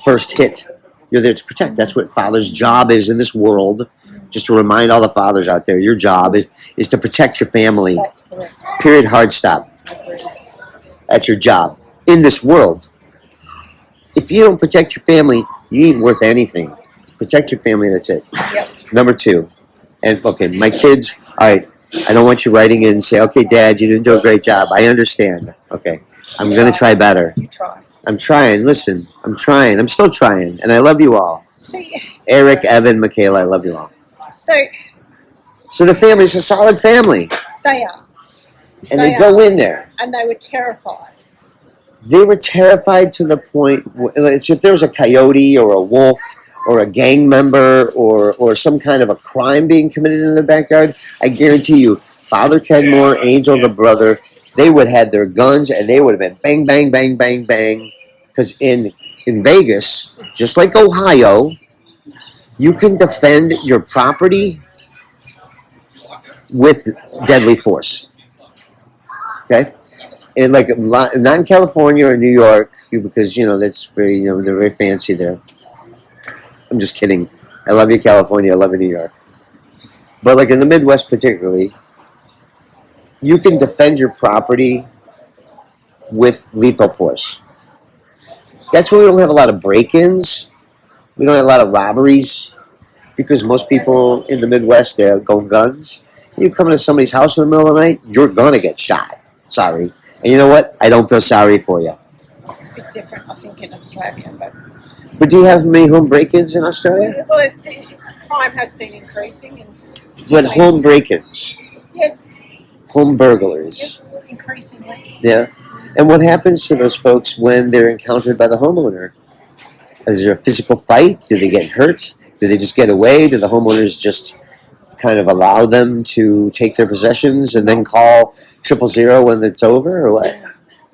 S1: first hit. You're there to protect. That's what father's job is in this world. Just to remind all the fathers out there, your job is to protect your family.
S2: That's correct.
S1: Period, hard stop. That's your job in this world. If you don't protect your family, you ain't worth anything. Protect your family, that's it.
S2: Yep.
S1: Number 2. And okay, my kids, all right, I don't want you writing in and say, okay, Dad, you didn't do a great job. I understand. Okay, I'm going to try better.
S2: You try.
S1: I'm trying. Listen, I'm trying. I'm still trying. And I love you all.
S2: See,
S1: Eric, Evan, Michaela, I love you all.
S2: So
S1: the family's a solid family.
S2: They are.
S1: And they go in there.
S2: And they were terrified.
S1: They were terrified to the point, if there was a coyote or a wolf or a gang member or some kind of a crime being committed in their backyard, I guarantee you, Father Kenmore, Angel, the brother, they would have had their guns and they would have been bang, bang, bang, bang, bang. Because in Vegas, just like Ohio, you can defend your property with deadly force. Okay? And like not in California or New York, because that's very they're very fancy there. I'm just kidding. I love you, California. I love you, New York. But like in the Midwest, particularly, you can defend your property with lethal force. That's why we don't have a lot of break-ins. We don't have a lot of robberies because most people in the Midwest, they own guns
S3: You come into somebody's house in the middle of the night, you're gonna get shot. Sorry. And you know what? I don't feel sorry for you.
S2: It's a bit different, I think, in Australia.
S3: But do you have many home break-ins in Australia?
S2: Well, crime has been increasing.
S3: But home break-ins?
S2: Yes.
S3: Home burglaries?
S2: Yes, increasingly.
S3: Yeah. And what happens to those folks when they're encountered by the homeowner? Is there a physical fight? Do they get hurt? Do they just get away? Do the homeowners just kind of allow them to take their possessions and then call 000 when it's over, or what?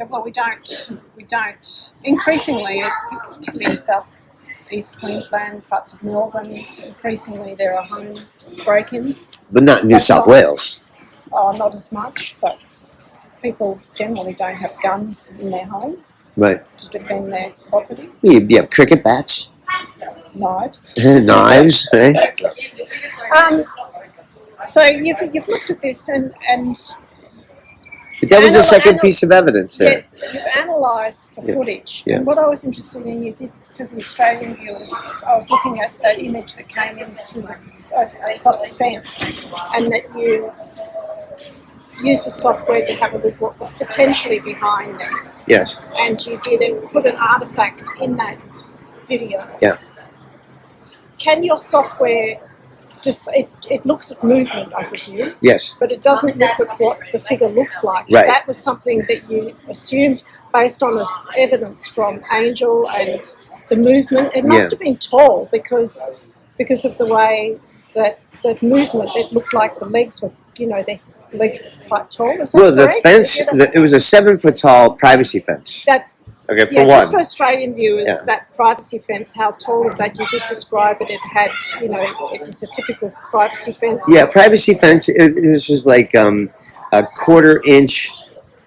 S2: Well, we don't. Increasingly, particularly in South East Queensland, parts of Melbourne, increasingly there are home break-ins.
S3: But not in New South Wales.
S2: Not as much, but people generally don't have guns in their home.
S3: Right.
S2: To defend their property.
S3: You have cricket bats.
S2: Knives.
S3: Knives, right?
S2: So you've looked at this and
S3: but that was the second piece of evidence there.
S2: Yeah, you've analysed the footage.
S3: Yeah.
S2: And what I was interested in, you did for the Australian viewers, I was looking at that image that came in across the fence, and that you used the software to have a look what was potentially behind them.
S3: Yes.
S2: And you put an artefact in that video.
S3: Yeah.
S2: Can your software, it looks at movement, I presume.
S3: Yes.
S2: But it doesn't look at what the figure looks like.
S3: Right.
S2: That was something that you assumed based on evidence from Angel and the movement. It must have been tall because of the way that movement, it looked like the legs were, the legs were quite tall. Is that
S3: well, the
S2: correct?
S3: fence, it was a 7-foot tall privacy fence. Okay, for one.
S2: Just for Australian viewers, that privacy fence, how tall is that? You did describe it. It had, it was a typical privacy fence.
S3: Yeah, privacy fence. This is like a 1/4 inch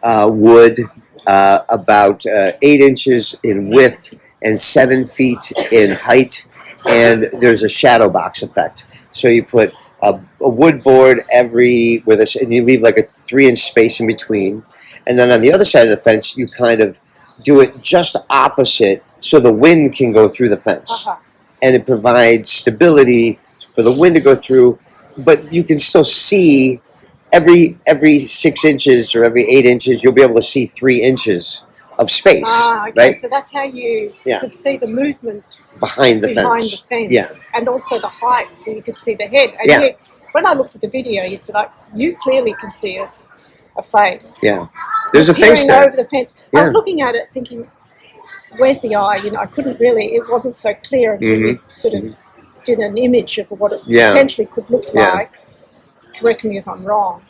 S3: wood, about 8 inches in width and 7 feet in height, and there's a shadow box effect. So you put a wood board and you leave like a 3-inch space in between, and then on the other side of the fence, you kind of do it just opposite so the wind can go through the fence. And it provides stability for the wind to go through, but you can still see every 6 inches or every 8 inches, you'll be able to see 3 inches of space.
S2: Okay,
S3: right?
S2: So that's how you could see the movement
S3: behind the fence.
S2: Yeah. And also the height, so you could see the head. And when I looked at the video, you said, you clearly can see a face.
S3: Yeah. There's a face there.
S2: Over the fence. Yeah. I was looking at it thinking, where's the eye? I couldn't really, it wasn't so clear until we sort of did an image of what it potentially could look like. Correct me if I'm wrong.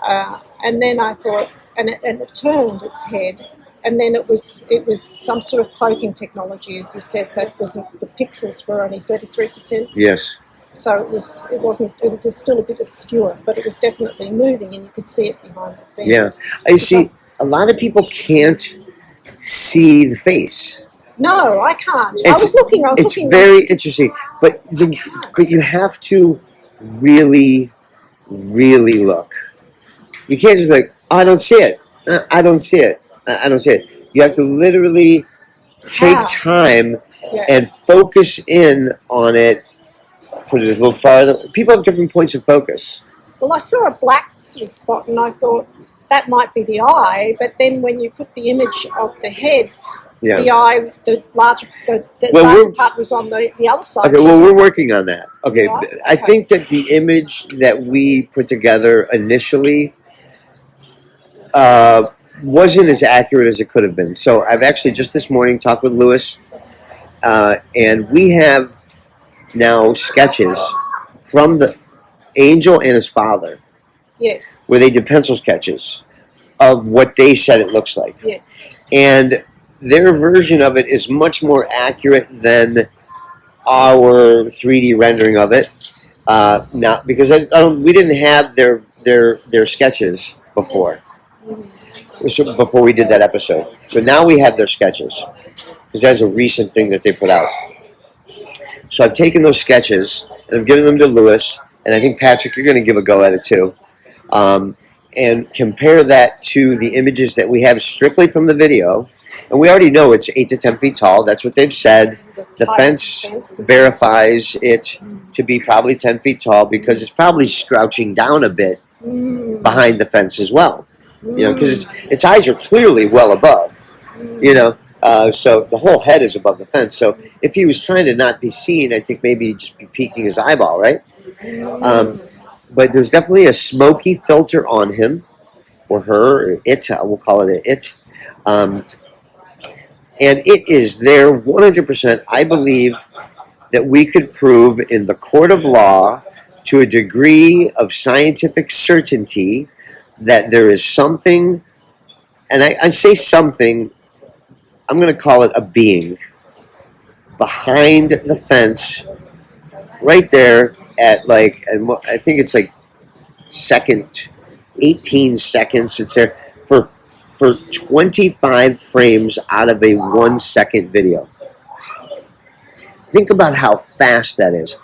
S2: And then I thought, and it turned its head, and then it was some sort of cloaking technology, as you said, that wasn't, the pixels were only 33%.
S3: Yes.
S2: So it was still a bit obscure, but it was definitely moving, and you could see it behind the fence.
S3: Yeah, I see. A lot of people can't see the face.
S2: No, I can't. I was looking.
S3: It's very interesting, but you have to really, really look. You can't just be like, oh, I don't see it. I don't see it. I don't see it. You have to literally take time and focus in on it. Put it a little farther. People have different points of focus.
S2: Well, I saw a black sort of spot, and I thought that might be the eye. But then, when you put the image of the head, the eye, the larger part was on the other side.
S3: Okay, well, we're working on that. Okay, I think that the image that we put together initially wasn't as accurate as it could have been. So I've actually just this morning talked with Lewis, and we have now sketches from the Angel and his father.
S2: Yes.
S3: Where they did pencil sketches of what they said it looks like.
S2: Yes.
S3: And their version of it is much more accurate than our 3D rendering of it. Now, because we didn't have their sketches before. So before we did that episode. So now we have their sketches. Because that's a recent thing that they put out. So I've taken those sketches and I've given them to Lewis, and I think Patrick, you're going to give a go at it too, and compare that to the images that we have strictly from the video, And we already know it's 8 to 10 feet tall. That's what they've said. The fence verifies it to be probably 10 feet tall because it's probably crouching down a bit behind the fence as well. You know, because its eyes are clearly well above. You know, so the whole head is above the fence. So if he was trying to not be seen, I think maybe he'd just be peeking his eyeball, right? But there's definitely a smoky filter on him, or her, or it. We'll call it an it. And it is there 100%. I believe that we could prove in the court of law to a degree of scientific certainty that there is something, and I say something, I'm going to call it a being, behind the fence, right there at like, and I think it's like 18 seconds. It's there for 25 frames out of a 1 second video. Think about how fast that is.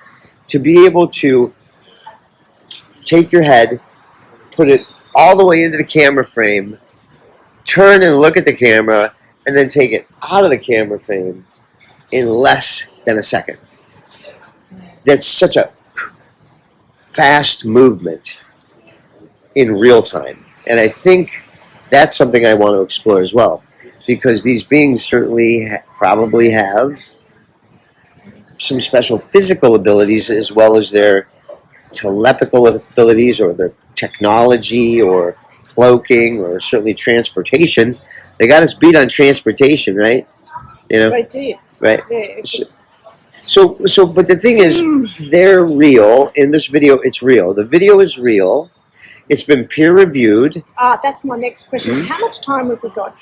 S3: To be able to take your head, put it all the way into the camera frame, turn and look at the camera, and then take it out of the camera frame in less than a second. That's such a fast movement in real time. And I think that's something I want to explore as well, because these beings certainly probably have some special physical abilities as well as their telepathical abilities or their technology or cloaking or certainly transportation. They got us beat on transportation, right? You know,
S2: They did.
S3: right?
S2: Yeah.
S3: So, but the thing is, they're real. In this video, it's real. The video is real. It's been peer reviewed.
S2: That's my next question. How much time have we got,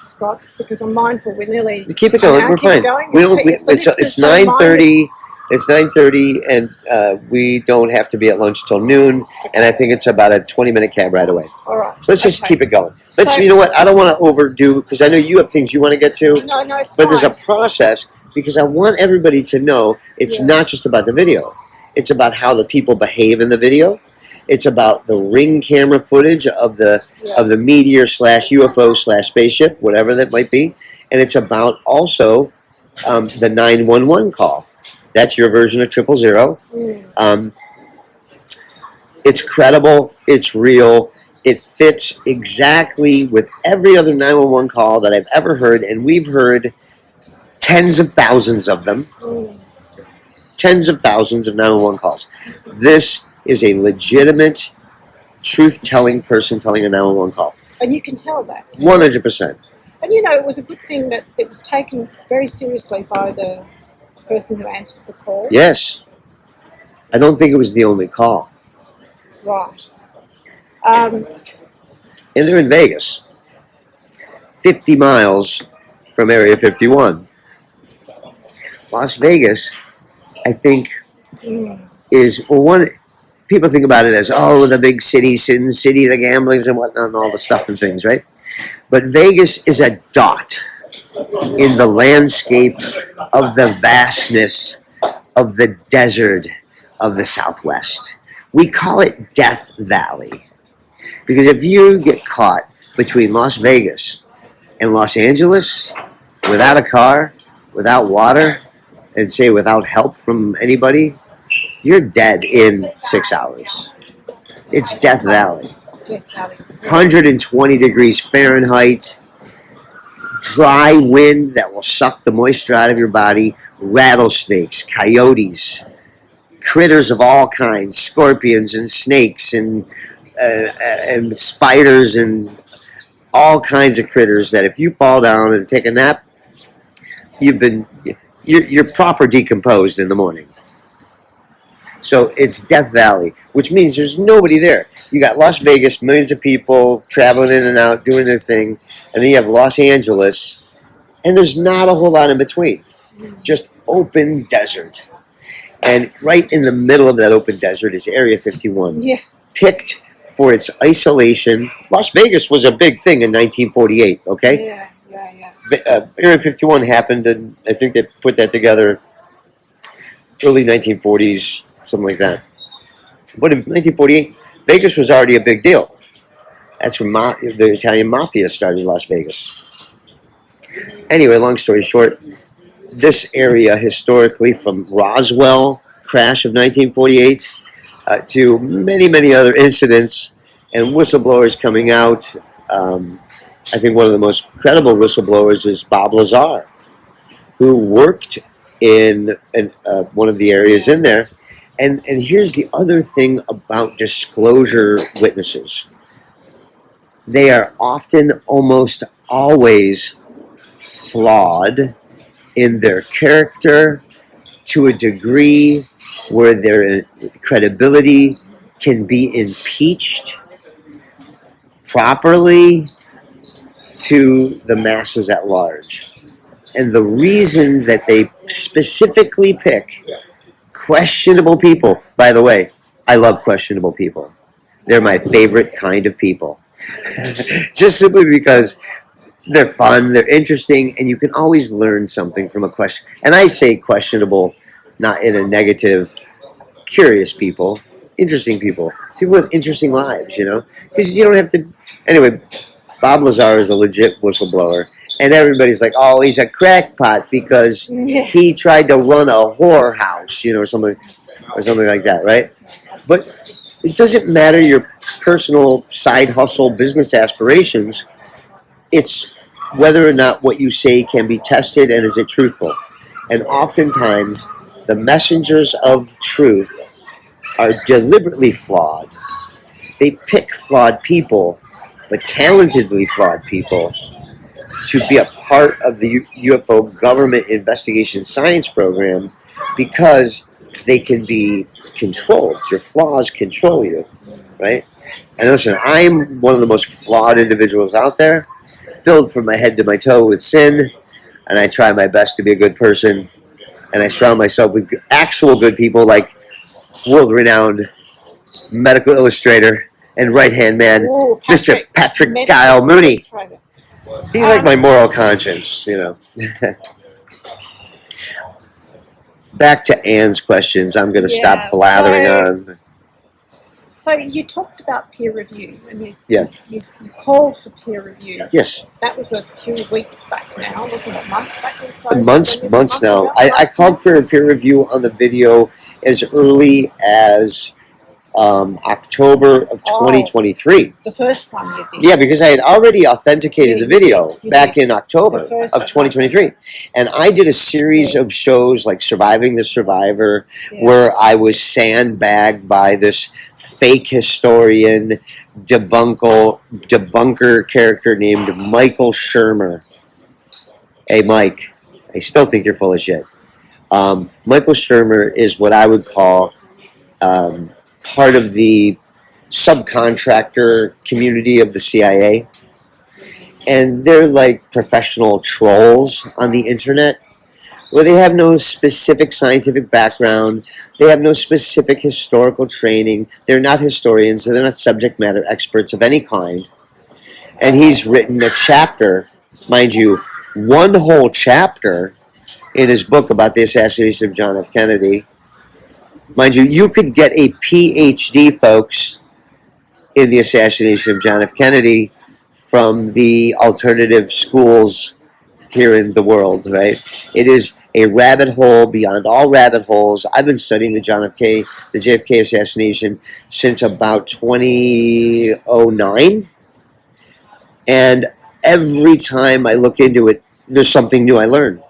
S2: Scott? Because I'm mindful we're nearly.
S3: Keep it going. We're fine. We don't. It's 9:30. It's 9:30, and we don't have to be at lunch till noon. And I think it's about a 20-minute cab ride away.
S2: All right.
S3: So let's just keep it going. Let's.
S2: So,
S3: you know what? I don't want to overdo because I know you have things you want to get to.
S2: No, it's
S3: But
S2: fine.
S3: there's a process because I want everybody to know it's not just about the video. It's about how the people behave in the video. It's about the ring camera footage of the meteor / UFO / spaceship, whatever that might be, and it's about also the 911 call. That's your version of 000. It's credible. It's real. It fits exactly with every other 911 call that I've ever heard, and we've heard tens of thousands of them. Tens of thousands of 911 calls. This is a legitimate, truth-telling person telling a 911 call.
S2: And you can tell that.
S3: 100%.
S2: And you know, it was a good thing that it was taken very seriously by the person who answered the call.
S3: Yes. I don't think it was the only call.
S2: Right.
S3: And they're in Vegas. 50 miles from Area 51. Las Vegas, I think, is, well, one, people think about it as, oh, the big city, Sin City, the gamblings and whatnot, and all the stuff and things, right? But Vegas is a dot in the landscape of the vastness of the desert of the Southwest. We call it Death Valley. Because if you get caught between Las Vegas and Los Angeles without a car, without water, and say without help from anybody, you're dead in 6 hours. It's Death Valley. 120 degrees Fahrenheit, dry wind that will suck the moisture out of your body, rattlesnakes, coyotes, critters of all kinds, scorpions and snakes and spiders and all kinds of critters that if you fall down and take a nap, you're proper decomposed in the morning. So it's Death Valley, which means there's nobody there. You got Las Vegas, millions of people traveling in and out, doing their thing, and then you have Los Angeles, and there's not a whole lot in between. Just open desert. And right in the middle of that open desert is Area 51.
S2: Yeah.
S3: Picked for its isolation. Las Vegas was a big thing in 1948, okay?
S2: Yeah.
S3: Area 51 happened, and I think they put that together early 1940s, something like that. But in 1948, Vegas was already a big deal. That's when the Italian Mafia started in Las Vegas. Anyway, long story short, this area historically, from Roswell crash of 1948 to many, many other incidents and whistleblowers coming out. I think one of the most credible whistleblowers is Bob Lazar, who worked in one of the areas in there. And here's the other thing about disclosure witnesses. They are often, almost always, flawed in their character to a degree where their credibility can be impeached properly to the masses at large. And the reason that they specifically pick questionable people, by the way, I love questionable people. They're my favorite kind of people. Just simply because they're fun, they're interesting, and you can always learn something from a question. And I say questionable, not in a negative, curious people, interesting people with interesting lives, because you don't have to. Anyway, Bob Lazar is a legit whistleblower, and everybody's like, "Oh, he's a crackpot because he tried to run a whorehouse, or something like that," right? But it doesn't matter your personal side hustle business aspirations. It's whether or not what you say can be tested and is it truthful. And oftentimes, the messengers of truth are deliberately flawed. They pick flawed people, but talentedly flawed people, to be a part of the UFO government investigation science program because they can be controlled. Your flaws control you, right? And listen, I'm one of the most flawed individuals out there, filled from my head to my toe with sin, and I try my best to be a good person, and I surround myself with actual good people like world-renowned medical illustrator and right-hand man, Mr. Patrick Guile Mooney. He's like my moral conscience, Back to Anne's questions. I'm going to stop blathering on.
S2: So you talked about peer review, and
S3: you
S2: called for peer review.
S3: Yes.
S2: That was a few weeks back now, wasn't it? A month back or so?
S3: Months now. I called for a peer review on the video as early as October of 2023.
S2: The first one you did.
S3: Yeah, because I had already authenticated the video back in October of 2023. And I did a series of shows like Surviving the Survivor, where I was sandbagged by this fake historian, debunker character named Michael Shermer. Hey, Mike, I still think you're full of shit. Michael Shermer is what I would call part of the subcontractor community of the CIA. And they're like professional trolls on the internet, where they have no specific scientific background, they have no specific historical training, they're not historians, they're not subject matter experts of any kind. And he's written a chapter, mind you, one whole chapter in his book about the assassination of John F. Kennedy. Mind you, you could get a PhD, folks, in the assassination of John F. Kennedy from the alternative schools here in the world, right? It is a rabbit hole beyond all rabbit holes. I've been studying the JFK assassination since about 2009. And every time I look into it, there's something new I learn.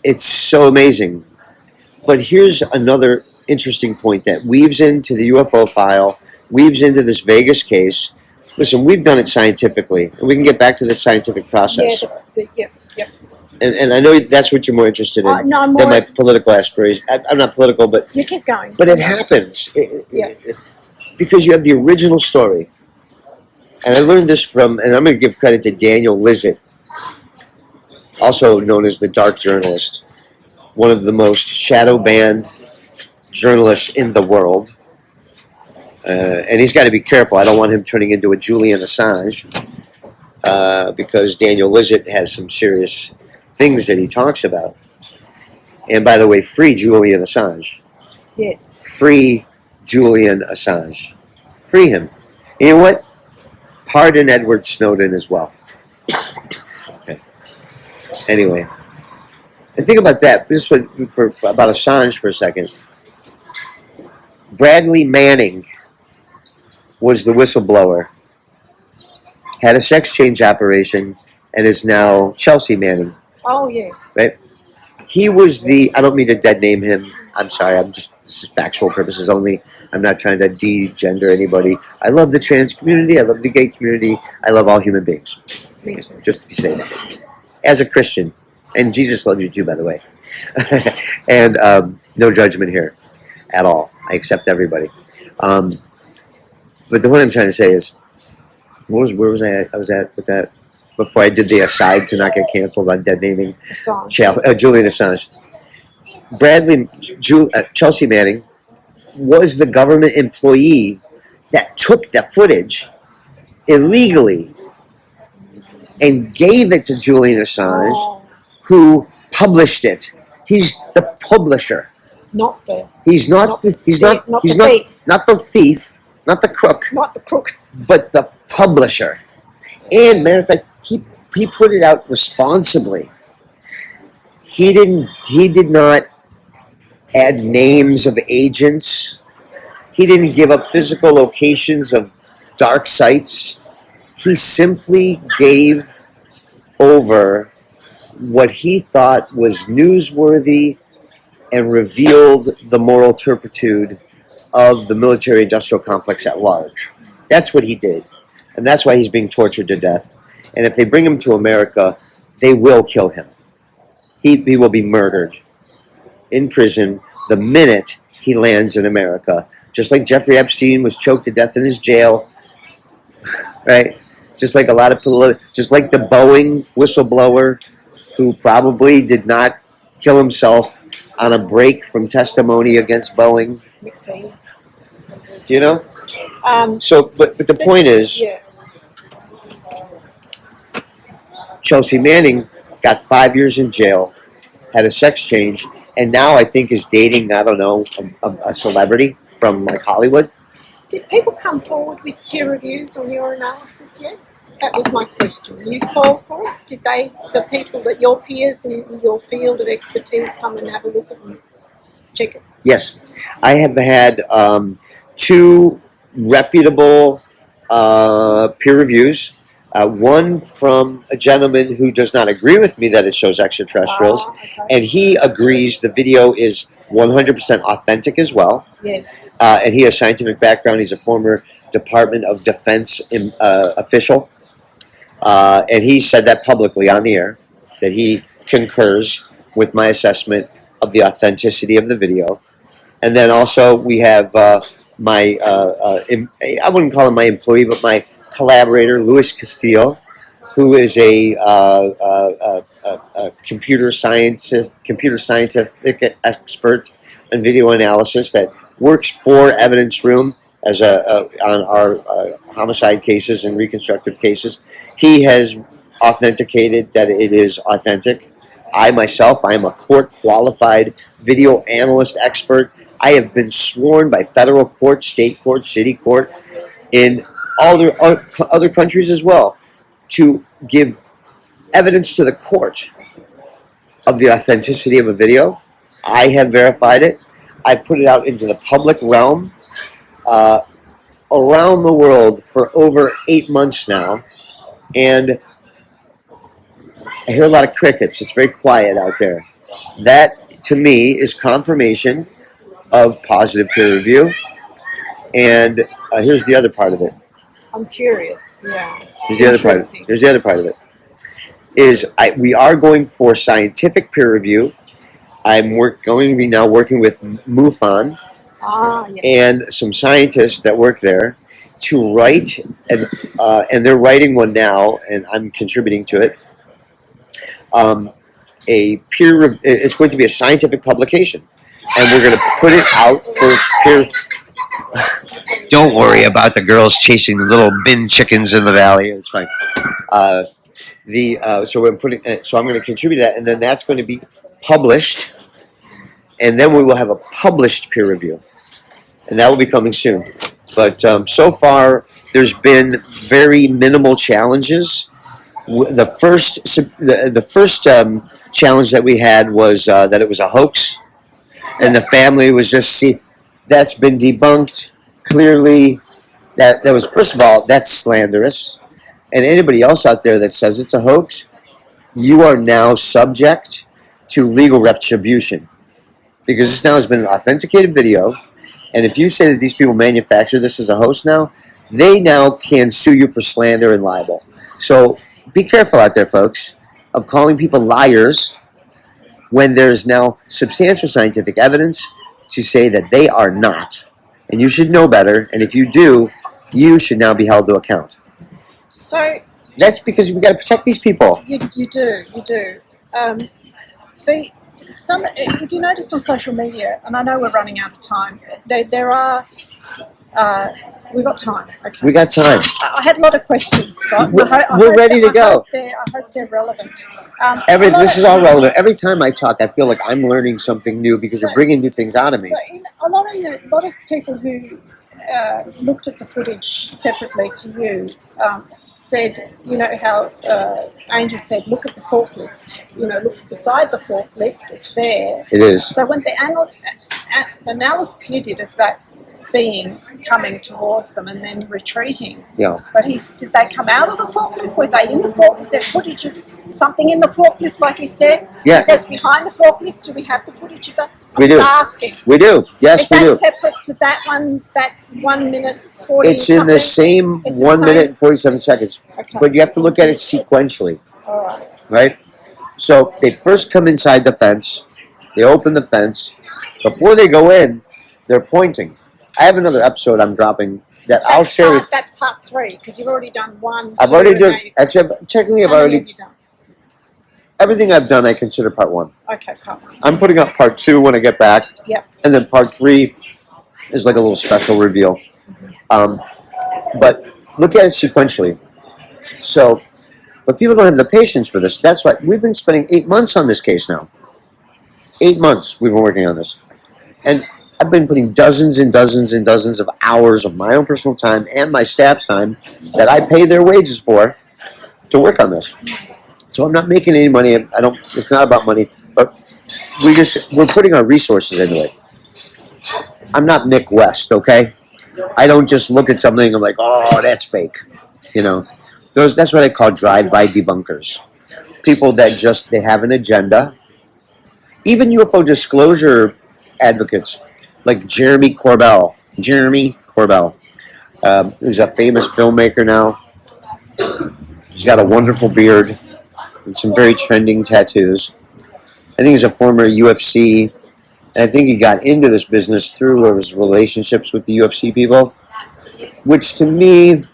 S3: It's so amazing. But here's another interesting point that weaves into the UFO file, weaves into this Vegas case. Listen, we've done it scientifically, and we can get back to the scientific process.
S2: Yeah.
S3: And I know that's what you're more interested in than my political aspiration. I'm not political, but
S2: you keep going.
S3: But it happens. Because you have the original story. And I learned this from, and I'm going to give credit to Daniel Lizzet, also known as the Dark Journalist, one of the most shadow-banned journalists in the world. And he's got to be careful. I don't want him turning into a Julian Assange, because Daniel Lizzet has some serious things that he talks about. And by the way, free Julian Assange.
S2: Yes.
S3: Free Julian Assange. Free him. And you know what? Pardon Edward Snowden as well. Okay. Anyway, and think about that. Just for about Assange for a second. Bradley Manning was the whistleblower, had a sex change operation, and is now Chelsea Manning.
S2: Oh, yes.
S3: Right? He was I don't mean to dead name him. I'm sorry. This is factual purposes only. I'm not trying to de-gender anybody. I love the trans community. I love the gay community. I love all human beings.
S2: Me too.
S3: Just to be safe. As a Christian. And Jesus loves you too, by the way. And no judgment here at all. I accept everybody. But the point I'm trying to say is, where was I at? I was at with that before I did the aside to not get canceled on dead naming Julian Assange. Chelsea Manning was the government employee that took that footage illegally and gave it to Julian Assange, who published it. He's the publisher.
S2: Not the.
S3: He's not the thief, not the crook.
S2: Not the crook.
S3: But the publisher. And matter of fact, he put it out responsibly. He did not add names of agents. He didn't give up physical locations of dark sites. He simply gave over what he thought was newsworthy and revealed the moral turpitude of the military-industrial complex at large. That's what he did. And that's why he's being tortured to death. And if they bring him to America, they will kill him. He will be murdered in prison the minute he lands in America. Just like Jeffrey Epstein was choked to death in his jail, right? Just like just like the Boeing whistleblower who probably did not kill himself on a break from testimony against Boeing. Do you know? But the point is, Chelsea Manning got 5 years in jail, had a sex change, and now I think is dating, I don't know, a celebrity from like Hollywood.
S2: Did people come forward with peer reviews on your analysis yet? That was my question. You called for it? Did the people that your peers in your field of expertise come and have a look at and check it?
S3: Yes. I have had 2 reputable peer reviews. One from a gentleman who does not agree with me that it shows extraterrestrials, and he agrees the video is 100% authentic as well.
S2: Yes.
S3: And he has scientific background. He's a former Department of Defense official. And he said that publicly on the air, that he concurs with my assessment of the authenticity of the video. And then also we have I wouldn't call him my employee, but my collaborator, Luis Castillo, who is a computer scientific expert in video analysis that works for Evidence Room as on our homicide cases and reconstructive cases. He has authenticated that it is authentic. I myself, I am a court-qualified video analyst expert. I have been sworn by federal court, state court, city court, in all the other countries as well, to give evidence to the court of the authenticity of a video. I have verified it. I put it out into the public realm around the world for over 8 months now, and I hear a lot of crickets. It's very quiet out there. That, to me, is confirmation of positive peer review. And here's the other part of it.
S2: I'm curious. Yeah.
S3: Here's the other part. Here's the other part of it. We are going for scientific peer review. I'm going to be now working with MUFON and some scientists that work there to write, and they're writing one now, and I'm contributing to it. It's going to be a scientific publication, and we're going to put it out for peer. Don't worry about the girls chasing the little bin chickens in the valley. It's fine. So I'm going to contribute to that, and then that's going to be published, and then we will have a published peer review, and that will be coming soon. But so far, there's been very minimal challenges The first challenge that we had was that it was a hoax, and the family was just that's been debunked clearly. That was, first of all, that's slanderous, and anybody else out there that says it's a hoax, you are now subject to legal retribution, because this now has been an authenticated video, and if you say that these people manufacture this as a hoax now, they now can sue you for slander and libel. So be careful out there, folks, of calling people liars when there's now substantial scientific evidence to say that they are not. And you should know better, and if you do, you should now be held to account.
S2: So
S3: that's because we got to protect these people.
S2: You do. See, if you noticed on social media, and I know we're running out of time, there are. We've got time. Okay.
S3: We got time.
S2: I had a lot of questions, Scott.
S3: We're ready to go.
S2: I hope they're relevant.
S3: This is all relevant. Every time I talk, I feel like I'm learning something new because you're bringing new things out of me.
S2: So a lot of people who looked at the footage separately to you said, how Angel said, look at the forklift. Look beside the forklift. It's there.
S3: It is.
S2: So when the analysis you did of that being coming towards them and then retreating.
S3: Yeah.
S2: But did they come out of the forklift? Were they in the forklift? Is there footage of something in the forklift, like you said?
S3: Yeah.
S2: It says behind the forklift. Do we have the footage of that?
S3: We do.
S2: Asking.
S3: We do. Yes, we do.
S2: Is that separate to that 1 minute 40?
S3: It's in the same 1 minute and 47 seconds.
S2: Okay.
S3: But you have to look at it sequentially.
S2: All right.
S3: Right? So they first come inside the fence. They open the fence. Before they go in, they're pointing. I have another episode I'm dropping that I'll share with.
S2: That's part 3 because you've already done 1.
S3: I've already done. Actually, technically, I've already.
S2: Have you done?
S3: Everything I've done, I consider part 1.
S2: Okay, part 1.
S3: I'm putting up part 2 when I get back.
S2: Yep.
S3: And then part 3 is like a little special reveal. But look at it sequentially. So, but people don't have the patience for this. That's why we've been spending 8 months on this case now. 8 months we've been working on this, and I've been putting dozens and dozens and dozens of hours of my own personal time and my staff's time that I pay their wages for to work on this. So I'm not making any money. It's not about money, but we're putting our resources into it. I'm not Mick West, okay? I don't just look at something and I'm like, oh, that's fake. That's what I call drive-by debunkers. People that they have an agenda. Even UFO disclosure advocates, like Jeremy Corbell, who's a famous filmmaker now. He's got a wonderful beard and some very trending tattoos. I think he's a former UFC, and I think he got into this business through his relationships with the UFC people, which to me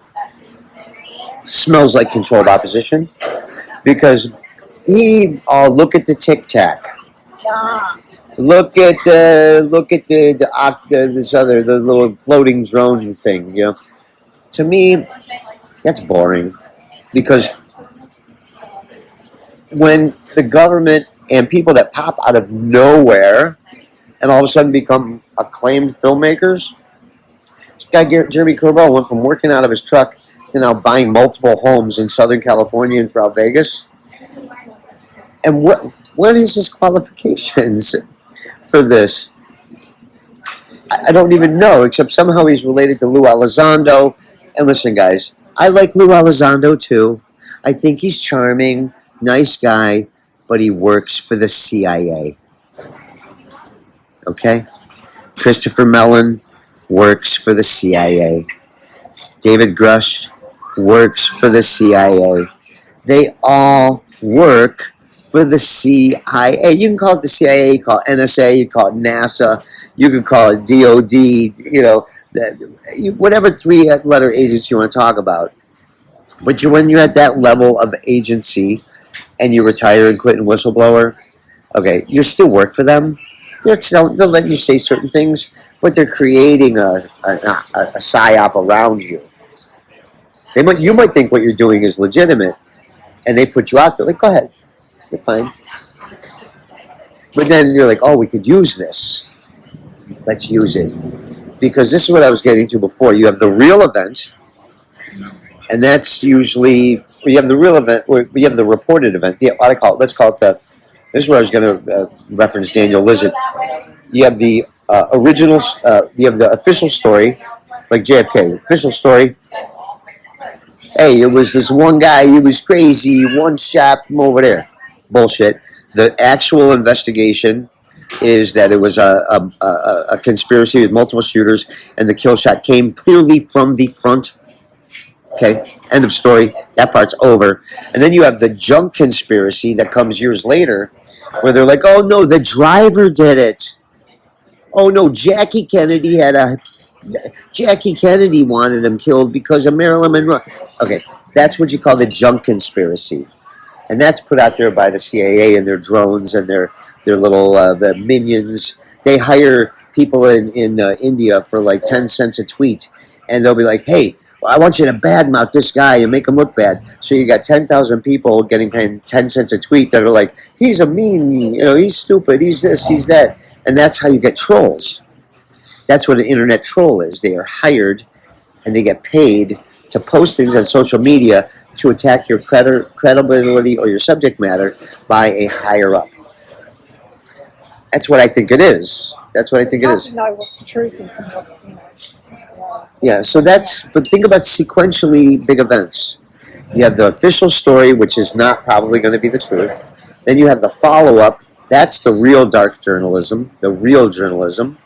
S3: smells like controlled opposition, because look at the Tic Tac. Look at the little floating drone thing. To me, that's boring, because when the government and people that pop out of nowhere and all of a sudden become acclaimed filmmakers, this guy Jeremy Corbell went from working out of his truck to now buying multiple homes in Southern California and throughout Vegas. And what is his qualifications for this? I don't even know, except somehow he's related to Lou Elizondo. And listen, guys, I like Lou Elizondo too. I think he's charming, nice guy, but he works for the CIA. Okay? Christopher Mellon works for the CIA. David Grush works for the CIA. They all work for the CIA. You can call it the CIA, you call it NSA, you call it NASA, you can call it DOD, whatever 3-letter agency you want to talk about. But when you're at that level of agency and you retire and quit and whistleblower, okay, you still work for them. They'll let you say certain things, but they're creating a psyop around you. You might think what you're doing is legitimate, and they put you out there, like, go ahead. You're fine. But then you're like, oh, we could use this. Let's use it. Because this is what I was getting to before. You have the real event, and that's usually we have the real event. We have the reported event. What I call it. Let's call it the. This is where I was going to reference Daniel Lizard. You have the original. You have the official story, like JFK. Official story. Hey, it was this one guy. He was crazy. One shot from over there. Bullshit. The actual investigation is that it was a conspiracy with multiple shooters, and the kill shot came clearly from the front. Okay, end of story. That part's over. And then you have the junk conspiracy that comes years later, where they're like, "Oh no, the driver did it. Oh no, Jackie Kennedy wanted him killed because of Marilyn Monroe." Okay, that's what you call the junk conspiracy, and that's put out there by the CIA and their drones and their little the minions. They hire people in India for like 10 cents a tweet, and they'll be like, "Hey, I want you to badmouth this guy and make him look bad." So you got 10,000 people getting paid 10 cents a tweet that are like, "He's a mean, he's stupid, he's this, he's that," and that's how you get trolls. That's what an internet troll is. They are hired, and they get paid to post things on social media to attack your credibility or your subject matter by a higher up. That's what I think it is. That's what I think it is.
S2: It's hard to know what the truth is and what,
S3: Yeah, so but think about sequentially big events. You have the official story, which is not probably going to be the truth. Then you have the follow-up. That's the real dark journalism, the real journalism.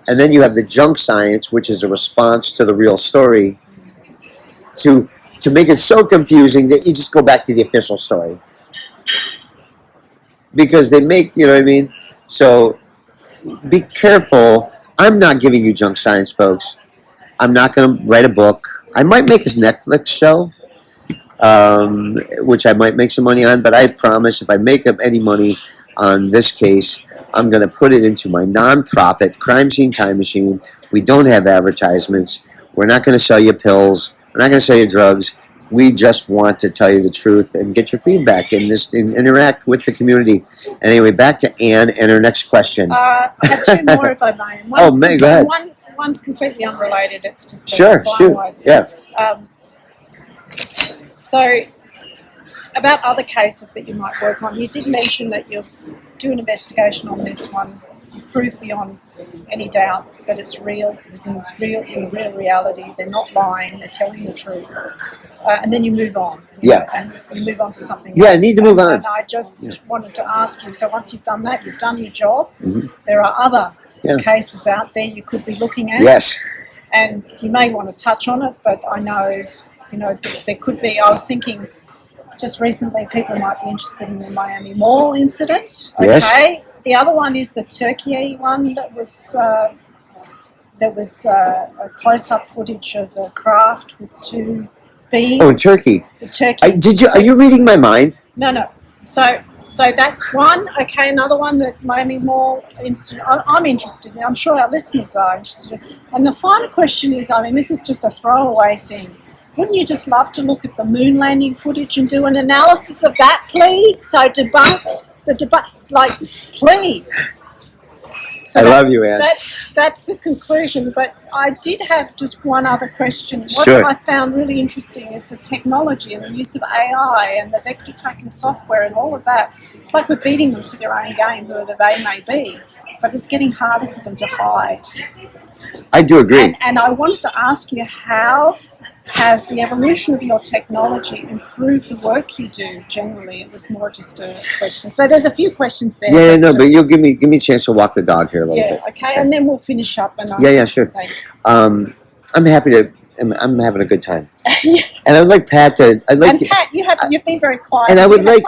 S3: And then you have the junk science, which is a response to the real story to make it so confusing that you just go back to the official story. Because they make, you know what I mean? So be careful. I'm not giving you junk science, folks. I'm not going to write a book. I might make this Netflix show, which I might make some money on, but I promise if I make up any money on this case, I'm going to put it into my nonprofit, Crime Scene Time Machine. We don't have advertisements. We're not going to sell you pills. We're not going to sell you drugs. We just want to tell you the truth and get your feedback and just interact with the community. Anyway, back to Anne and her next question.
S2: I have two more if I may.
S3: Go ahead.
S2: One's completely unrelated. It's just
S3: sure. Yeah.
S2: So, about other cases that you might work on, you did mention that you'll do an investigation on this one, prove beyond any doubt that it's real, in real reality. They're not lying. They're telling the truth, and then you move on.
S3: Yeah.
S2: And you move on to something.
S3: Yeah,
S2: else.
S3: I need to move on.
S2: And I just wanted to ask you. So once you've done that, you've done your job. Mm-hmm. There are other cases out there you could be looking at.
S3: Yes.
S2: And you may want to touch on it, but I know, there could be. I was thinking just recently people might be interested in the Miami Mall incident. Okay.
S3: Yes.
S2: The other one is the Turkey one that was a close-up footage of a craft with two bees.
S3: Oh, in Turkey.
S2: The Turkey.
S3: Are you reading my mind?
S2: No. So that's one. Okay, another one, the Miami Mall incident. I'm interested in. I'm sure our listeners are interested in. And the final question is, this is just a throwaway thing. Wouldn't you just love to look at the moon landing footage and do an analysis of that, please? So debunk, please. So
S3: I love you, Anne.
S2: That's the conclusion. But I did have just one other question. What I found really interesting is the technology and the use of AI and the vector tracking software and all of that. It's like we're beating them to their own game, whoever they may be. But it's getting harder for them to hide.
S3: I do agree.
S2: And I wanted to ask you, how has the evolution of your technology improved the work you do generally? It was more just a question. So there's a few questions there.
S3: Yeah, but you'll give me a chance to walk the dog here a little bit.
S2: Okay, and then we'll finish up.
S3: Sure. I'm happy to. I'm having a good time. And I'd like Pat to.
S2: Pat, you've been very quiet.
S3: And I would like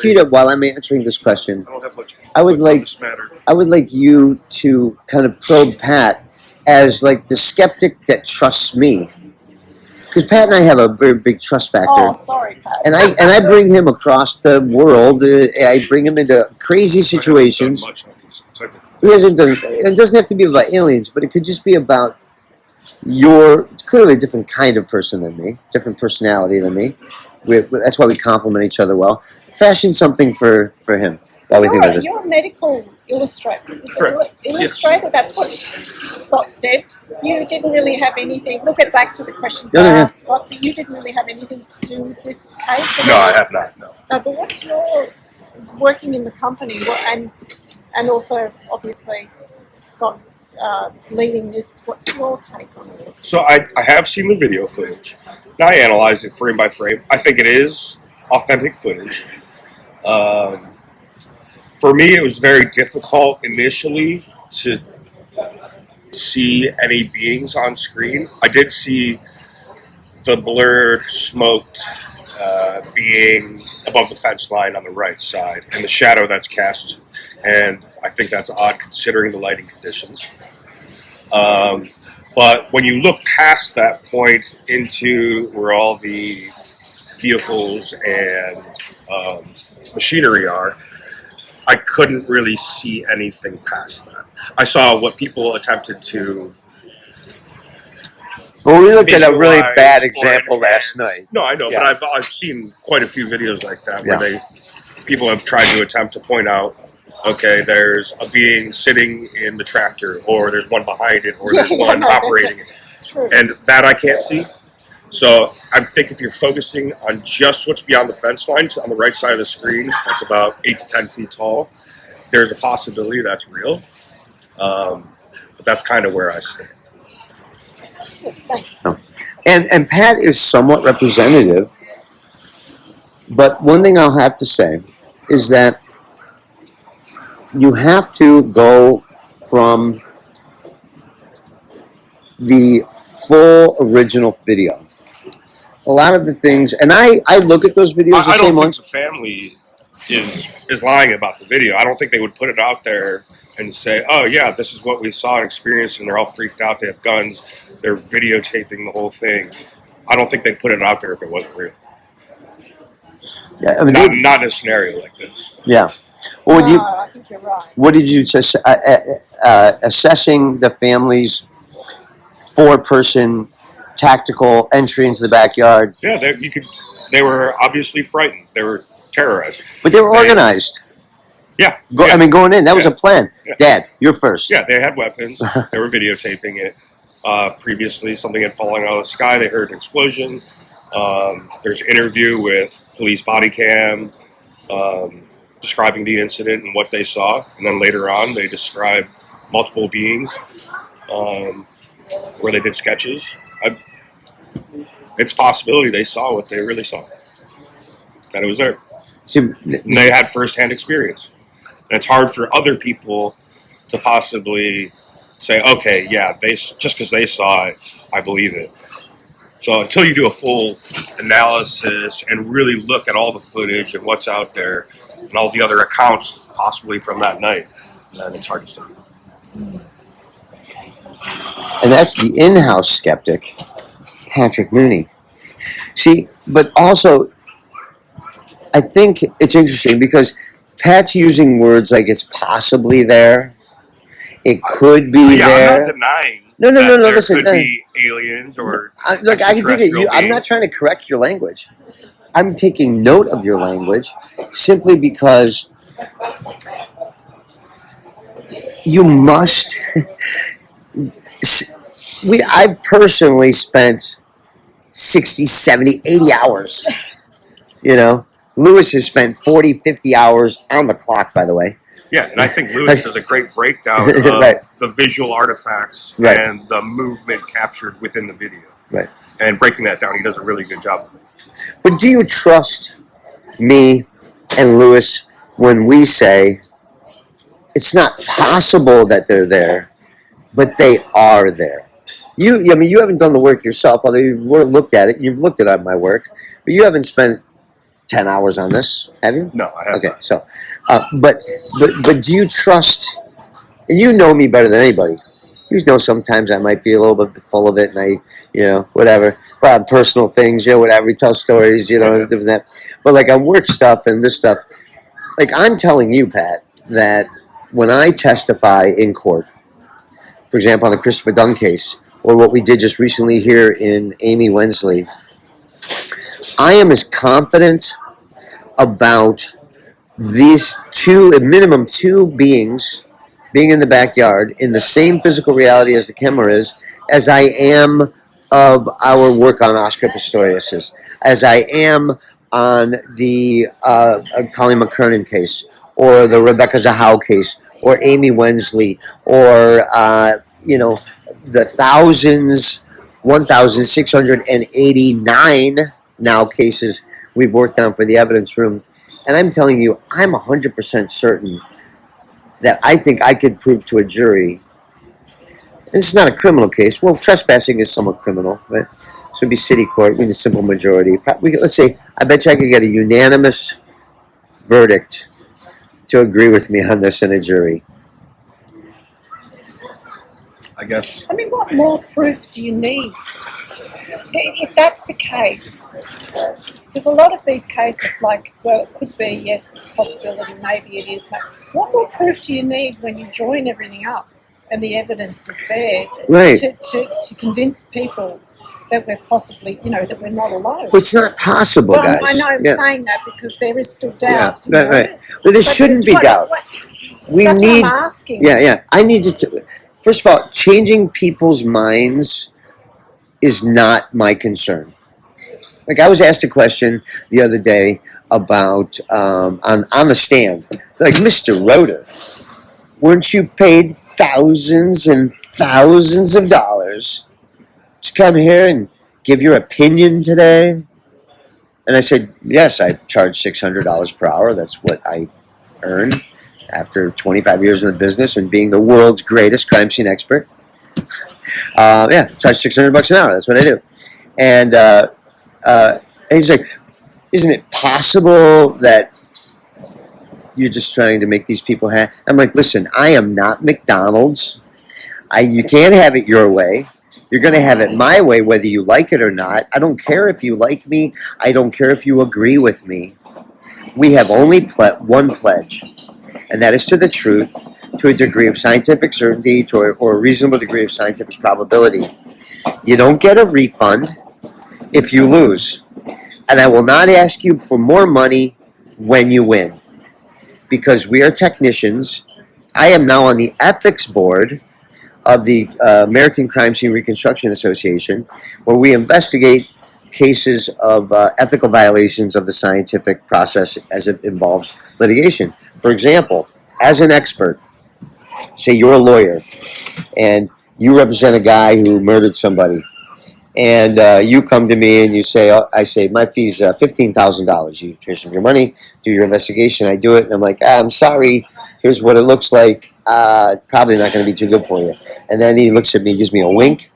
S3: you to, while I'm answering this question, I would like you to kind of probe Pat as like the skeptic that trusts me. Because Pat and I have a very big trust factor.
S2: Oh, sorry, Pat.
S3: And I bring him across the world. I bring him into crazy situations. He hasn't done. It doesn't have to be about aliens, but it could just be about you're clearly a different kind of person than me, different personality than me. that's why we complement each other well. Fashion something for him. While we think of this.
S2: You're a medical illustrator. Illustrator? Yes. That's what Scott said. You didn't really have anything. We'll get back to the questions I asked Scott, but you didn't really have anything to do with this case.
S4: No, I have not. No.
S2: But what's your working in the company and also obviously Scott leading this? What's your take on it?
S4: So I have seen the video footage. Now I analyzed it frame by frame. I think it is authentic footage. For me, it was very difficult initially to see any beings on screen. I did see the blurred, smoked being above the fence line on the right side and the shadow that's cast. And I think that's odd considering the lighting conditions. But when you look past that point into where all the vehicles and machinery are, I couldn't really see anything past that. I saw what people attempted to.
S3: Well, we looked at a really bad example last night.
S4: No, I know, but I've seen quite a few videos like that where people have tried to attempt to point out, okay, there's a being sitting in the tractor, or there's one behind it, or there's one operating it.
S2: It's true.
S4: And that I can't see. So I think if you're focusing on just what's beyond the fence lines on the right side of the screen, that's about 8 to 10 feet tall, there's a possibility that's real. But that's kind of where I stand.
S2: Thanks.
S3: And Pat is somewhat representative, but one thing I'll have to say is that you have to go from the full original video. A lot of the things, and I look at those videos the same ones.
S4: I don't think the family is lying about the video. I don't think they would put it out there and say, oh yeah, this is what we saw and experienced, and they're all freaked out, they have guns, they're videotaping the whole thing. I don't think they'd put it out there if it wasn't real.
S3: Yeah, I mean,
S4: not in a scenario like this.
S3: Yeah. Well,
S2: I think you're right.
S3: What did you just assessing the family's 4-person tactical entry into the backyard?
S4: Yeah, they were obviously frightened. They were terrorized.
S3: But they were organized.
S4: Yeah.
S3: I mean, going in, that was a plan. Yeah. Dad, you're first.
S4: Yeah, they had weapons. They were videotaping it. Previously, something had fallen out of the sky. They heard an explosion. There's an interview with police body cam describing the incident and what they saw. And then later on, they described multiple beings where they did sketches. It's a possibility they saw what they really saw. That it was there. And they had firsthand experience. And it's hard for other people to possibly say, okay, yeah, just because they saw it, I believe it. So until you do a full analysis and really look at all the footage and what's out there and all the other accounts possibly from that night, then it's hard to say.
S3: And that's the in-house skeptic, Patrick Mooney. See, but also, I think it's interesting because Pat's using words like it's possibly there. It could be there.
S4: I'm not denying.
S3: No.
S4: There
S3: Listen,
S4: could be aliens or.
S3: Look, I can dig it. I'm not trying to correct your language. I'm taking note of your language simply because you must. I personally spent 60, 70, 80 hours. Lewis has spent 40, 50 hours on the clock, by the way.
S4: Yeah, and I think Lewis does a great breakdown of the visual artifacts and the movement captured within the video.
S3: Right.
S4: And breaking that down, he does a really good job of it.
S3: But do you trust me and Lewis when we say it's not possible that they're there, but they are there? You haven't done the work yourself, although you've looked at it. You've looked at my work, but you haven't spent 10 hours on this, have you?
S4: No, I haven't.
S3: Okay, so, but do you trust? And you know me better than anybody. You know, sometimes I might be a little bit full of it, and whatever. Well, personal things, whatever. We tell stories, it's different that. But like on work stuff and this stuff, like I'm telling you, Pat, that when I testify in court, for example, on the Christopher Dunn case, or what we did just recently here in Amy Wensley, I am as confident about these two, at minimum two beings being in the backyard in the same physical reality as the camera is, as I am of our work on Oscar Pistorius, as I am on the Colleen McKernan case, or the Rebecca Zahau case, or Amy Wensley, or the 1,689 now cases we've worked on for the evidence room. And I'm telling you, I'm 100% certain that I think I could prove to a jury, and this is not a criminal case. Well, trespassing is somewhat criminal, right? So it'd be city court. We need a simple majority. Let's say, I bet you I could get a unanimous verdict to agree with me on this in a jury.
S4: I guess.
S2: I mean, what more proof do you need? If that's the case, there's a lot of these cases like, well, it could be, yes, it's a possibility, maybe it is, but what more proof do you need when you join everything up and the evidence is there,
S3: right,
S2: to convince people that we're possibly, that we're not alone?
S3: Well, it's not possible, guys.
S2: I know I'm saying that because there is still doubt.
S3: Yeah, right. Well, there shouldn't be doubt.
S2: That's what I'm asking.
S3: Yeah. I need to. First of all, changing people's minds is not my concern. Like, I was asked a question the other day about on the stand. Like, Mr. Roeder, weren't you paid thousands and thousands of dollars to come here and give your opinion today? And I said, yes, I charge $600 per hour. That's what I earn after 25 years in the business and being the world's greatest crime scene expert. Charge $600 an hour. That's what I do. And he's like, isn't it possible that you're just trying to make these people happy? I'm like, listen, I am not McDonald's. You can't have it your way. You're going to have it my way, whether you like it or not. I don't care if you like me. I don't care if you agree with me. We have only one pledge, and that is to the truth, to a degree of scientific certainty, or a reasonable degree of scientific probability. You don't get a refund if you lose. And I will not ask you for more money when you win, because we are technicians. I am now on the ethics board of the American Crime Scene Reconstruction Association, where we investigate cases of ethical violations of the scientific process as it involves litigation. For example, as an expert, say you're a lawyer and you represent a guy who murdered somebody, and you come to me and you say, I say, my fee's $15,000. You here's some of your money, do your investigation. I do it, and I'm like, I'm sorry, here's what it looks like. Probably not going to be too good for you. And then he looks at me, gives me a wink,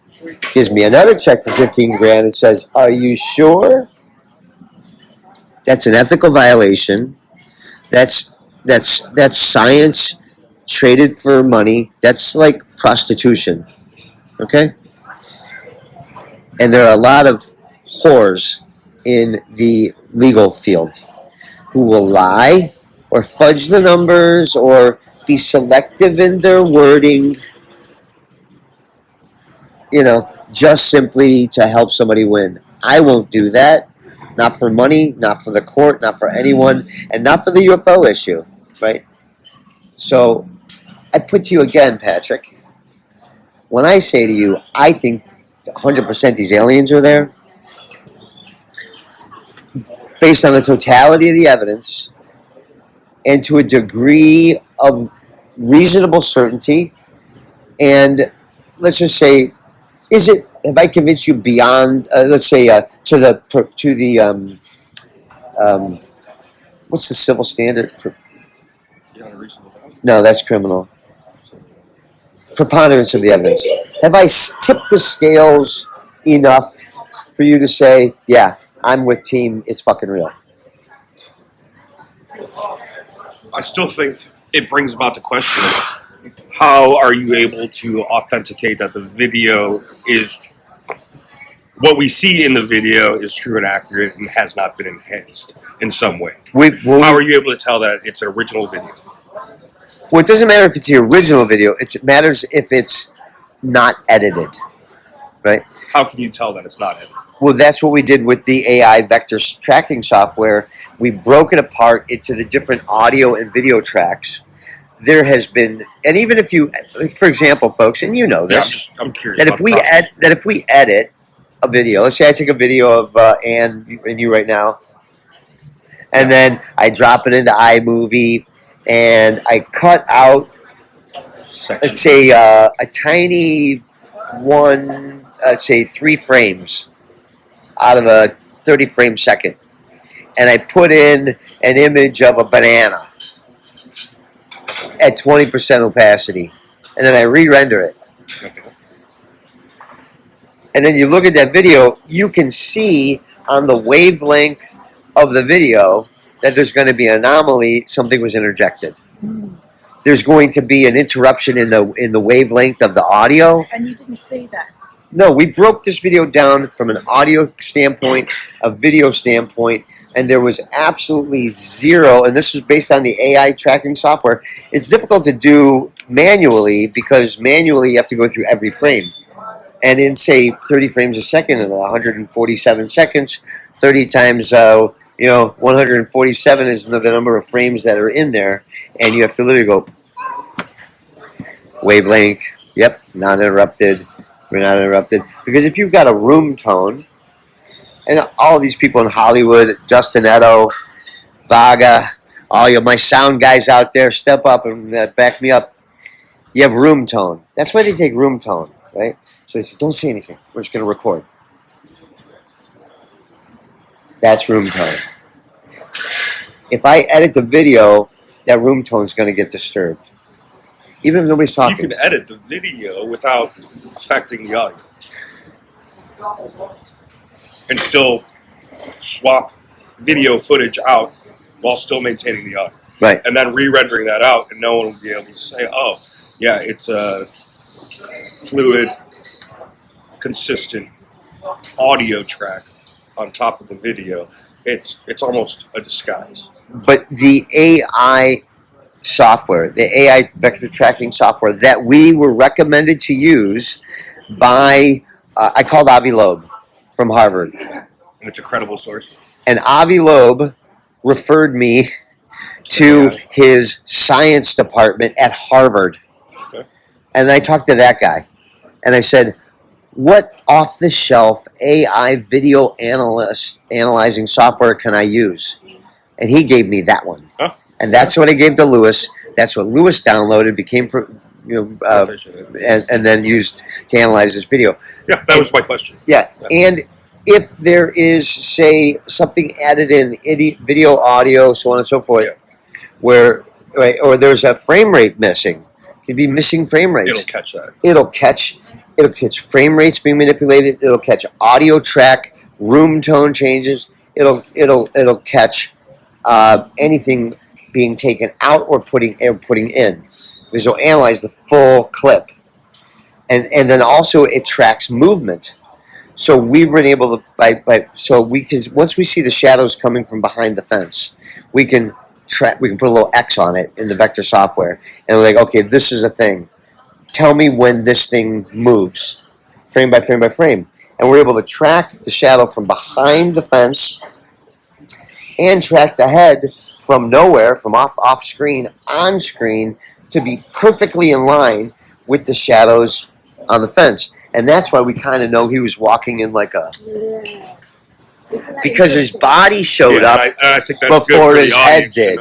S3: gives me another check for $15,000, and says, are you sure? That's an ethical violation. That's science traded for money. That's like prostitution. Okay? And there are a lot of whores in the legal field who will lie or fudge the numbers or be selective in their wording, just simply to help somebody win. I won't do that. Not for money, not for the court, not for anyone, and not for the UFO issue, right? So I put to you again, Patrick, when I say to you, I think 100% these aliens are there, based on the totality of the evidence and to a degree of reasonable certainty, and let's just say, have I convinced you beyond, let's say, to the what's the civil standard? No, that's criminal. Preponderance of the evidence. Have I tipped the scales enough for you to say, yeah, I'm with team, it's fucking real?
S4: I still think it brings about the question of how are you able to authenticate that the video is, what we see in the video is true and accurate and has not been enhanced in some way? How are you able to tell that it's an original video?
S3: Well, it doesn't matter if it's the original video. It matters if it's not edited, right?
S4: How can you tell that it's not edited?
S3: Well, that's what we did with the AI vector tracking software. We broke it apart into the different audio and video tracks. There has been, and even if you, like, for example, folks, and you know this,
S4: I'm curious.
S3: That if we edit a video, let's say I take a video of Ann and you right now, and then I drop it into iMovie, and I cut out, let's say, a tiny one, let's say 3 frames out of a 30 frame second, and I put in an image of a banana at 20% opacity, and then I re-render it. And then you look at that video, you can see on the wavelength of the video that there's going to be an anomaly, something was interjected. There's going to be an interruption in the wavelength of the audio.
S2: And you didn't see that?
S3: No, we broke this video down from an audio standpoint, a video standpoint, and there was absolutely zero, and this is based on the AI tracking software. It's difficult to do manually because manually you have to go through every frame. And in, say, 30 frames a second and 147 seconds, 30 times 147 is the number of frames that are in there, and you have to literally go wavelength, yep, not interrupted. We're not interrupted. Because if you've got a room tone, and all of these people in Hollywood, Justin Edo, Vaga, all my sound guys out there, step up and back me up. You have room tone. That's why they take room tone, right? So they say, don't say anything. We're just going to record. That's room tone. If I edit the video, that room tone is going to get disturbed. Even if nobody's talking.
S4: You can edit the video without affecting the audio. And still swap video footage out while still maintaining the audio.
S3: Right.
S4: And then re-rendering that out, and no one will be able to say, oh, yeah, it's a fluid, consistent audio track on top of the video. It's almost a disguise.
S3: But the AI software, the AI vector tracking software that we were recommended to use by, I called Avi Loeb from Harvard.
S4: And it's a credible source.
S3: And Avi Loeb referred me to his science department at Harvard. Okay. And I talked to that guy. And I said, what off-the-shelf AI video analyzing software can I use? And he gave me that one. Huh? And that's what I gave to Lewis. That's what Lewis downloaded, became, and then used to analyze this video.
S4: Yeah, that was my question.
S3: Yeah, and if there is, say, something added in video, audio, so on and so forth, where, right, or there's a frame rate missing, it could be missing frame rates.
S4: It'll catch that.
S3: It'll catch frame rates being manipulated. It'll catch audio track, room tone changes. It'll catch anything being taken out or putting in, because it'll analyze the full clip, and then also it tracks movement. So we've been able to so we can, once we see the shadows coming from behind the fence, we can put a little X on it in the vector software, and we're like, okay, this is a thing. Tell me when this thing moves, frame by frame by frame, and we're able to track the shadow from behind the fence and track the head from nowhere, from off screen, on screen, to be perfectly in line with the shadows on the fence. And that's why we kind of know he was walking in like a... Yeah. Because his body showed up
S4: I think that's
S3: before
S4: good
S3: his head did.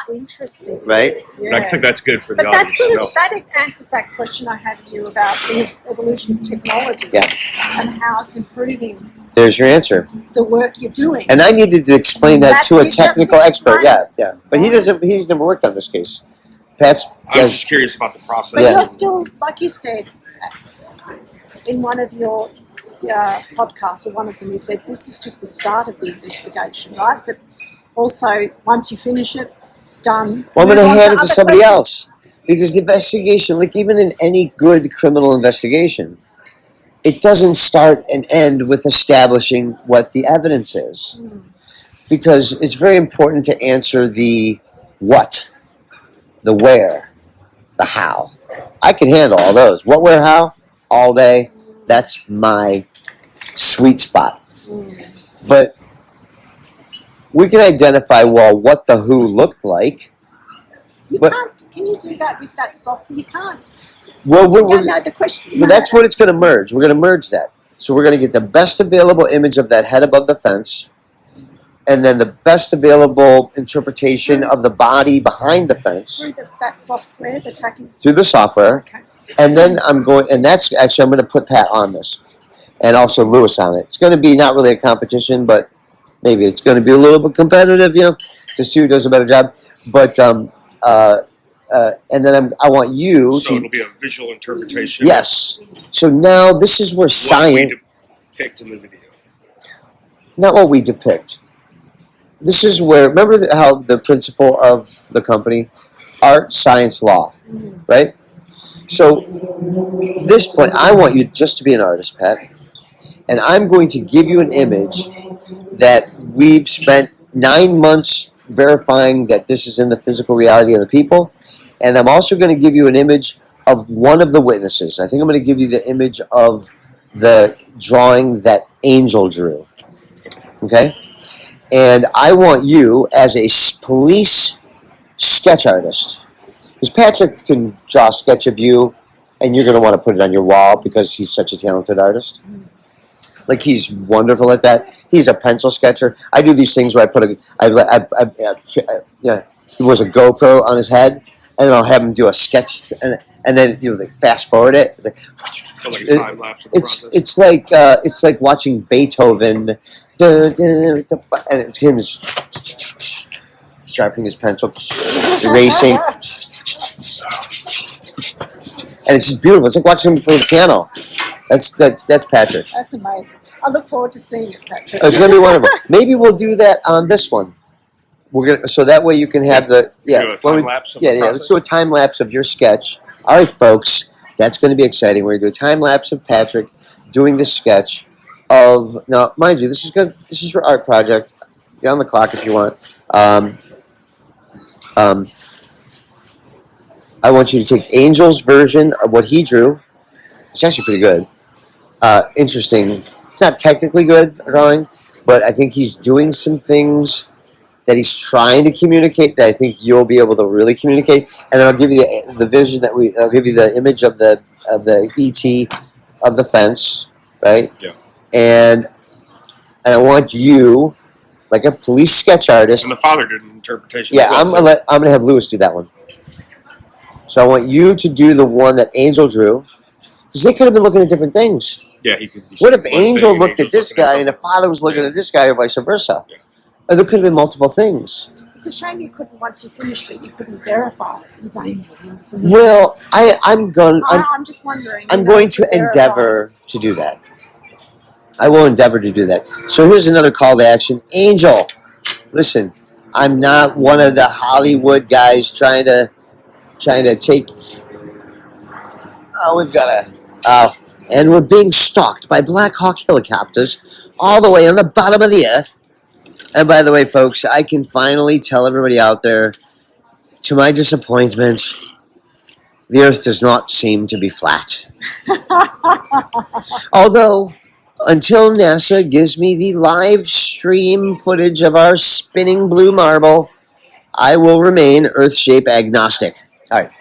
S2: Interesting.
S3: Right?
S4: Yeah. I think that's good for the
S2: but
S4: audience.
S2: That answers that question I had for you about the evolution of technology and how it's improving.
S3: There's your answer.
S2: The work you're doing.
S3: And I needed to explain that to a technical expert. Yeah. But he's never worked on this case.
S4: I was just curious about the process.
S2: But you're still, like you said, in one of your podcasts, or one of them, you said this is just the start of the investigation, right? But also, once you finish it, done.
S3: Well, I'm going to hand it to somebody else. Because the investigation, like even in any good criminal investigation, it doesn't start and end with establishing what the evidence is. Because it's very important to answer the what, the where, the how. I can handle all those. What, where, how, all day. That's my sweet spot. But we can identify, well, what the who looked like.
S2: You can't. Can you do that with that software? You can't.
S3: Well,
S2: You don't know the question.
S3: but that's what it's going to merge. We're going to merge that. So we're going to get the best available image of that head above the fence, and then the best available interpretation of the body behind the fence
S2: Through that software, the tracking.
S3: through the software.
S2: Okay.
S3: And then I'm going to put Pat on this, and also Lewis on it. It's going to be not really a competition, but maybe it's going to be a little bit competitive, to see who does a better job. But and then I want you
S4: So
S3: to.
S4: it'll be a visual interpretation.
S3: Yes. So now this is where science.
S4: What we depict in the video.
S3: Not what we depict. This is where, remember how the principle of the company, art, science, law, right? So this point, I want you just to be an artist, Pat, and I'm going to give you an image that we've spent 9 months verifying that this is in the physical reality of the people, and I'm also going to give you an image of one of the witnesses. I think I'm going to give you the image of the drawing that Angel drew. Okay? And I want you, as a police sketch artist, because Patrick can draw a sketch of you, and you're going to want to put it on your wall because he's such a talented artist. Like, he's wonderful at that. He's a pencil sketcher. I do these things where I put he wears a GoPro on his head, and then I'll have him do a sketch, and then they fast forward it. It's like,
S4: time lapse of the process.
S3: It's like watching Beethoven, and it's him sharpening his pencil, erasing, and it's just beautiful. It's like watching him play the piano. That's Patrick.
S2: That's amazing. I look forward to seeing it, Patrick.
S3: It's going to be wonderful. Maybe we'll do that on this one. So that way you can have the
S4: time lapse.
S3: Let's do a time lapse of your sketch. All right, folks, that's going to be exciting. We're going to do a time lapse of Patrick doing the sketch of. Now, mind you, this is good. This is your art project. Get on the clock if you want. I want you to take Angel's version of what he drew. It's actually pretty good. Interesting. It's not technically good drawing, but I think he's doing some things that he's trying to communicate that I think you'll be able to really communicate. And then I'll give you the vision I'll give you the image of the ET of the fence, right?
S4: Yeah.
S3: And I want you, like a police sketch artist.
S4: And the father did an interpretation.
S3: Yeah, I'm gonna have Lewis do that one. So I want you to do the one that Angel drew. Because they could have been looking at different things.
S4: Yeah, he could.
S3: What if Angel looked at this guy and the father was looking at this guy, or vice versa? Yeah. And there could have been multiple things.
S2: It's a shame you couldn't, once you finished it, you couldn't verify it with Angel.
S3: Well, I'm
S2: just wondering.
S3: I'm going to endeavor to do that. I will endeavor to do that. So here's another call to action. Angel, listen, I'm not one of the Hollywood guys trying to take. Oh, we've got and we're being stalked by Black Hawk helicopters all the way on the bottom of the earth. And by the way, folks, I can finally tell everybody out there, to my disappointment, the earth does not seem to be flat. Although, until NASA gives me the live stream footage of our spinning blue marble, I will remain earth-shape agnostic. All right.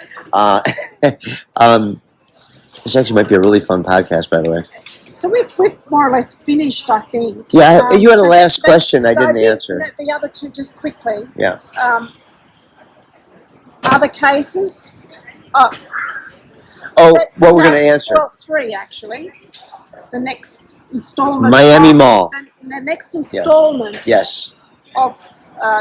S3: This actually might be a really fun podcast, by the way.
S2: So we've more or less finished, I think.
S3: Yeah, you had a last question I didn't answer.
S2: The other two, just quickly.
S3: Yeah.
S2: Other cases?
S3: What we're going to answer?
S2: Well, 3, actually. The next installment.
S3: Miami Mall.
S2: The next installment.
S3: Yes.
S2: Of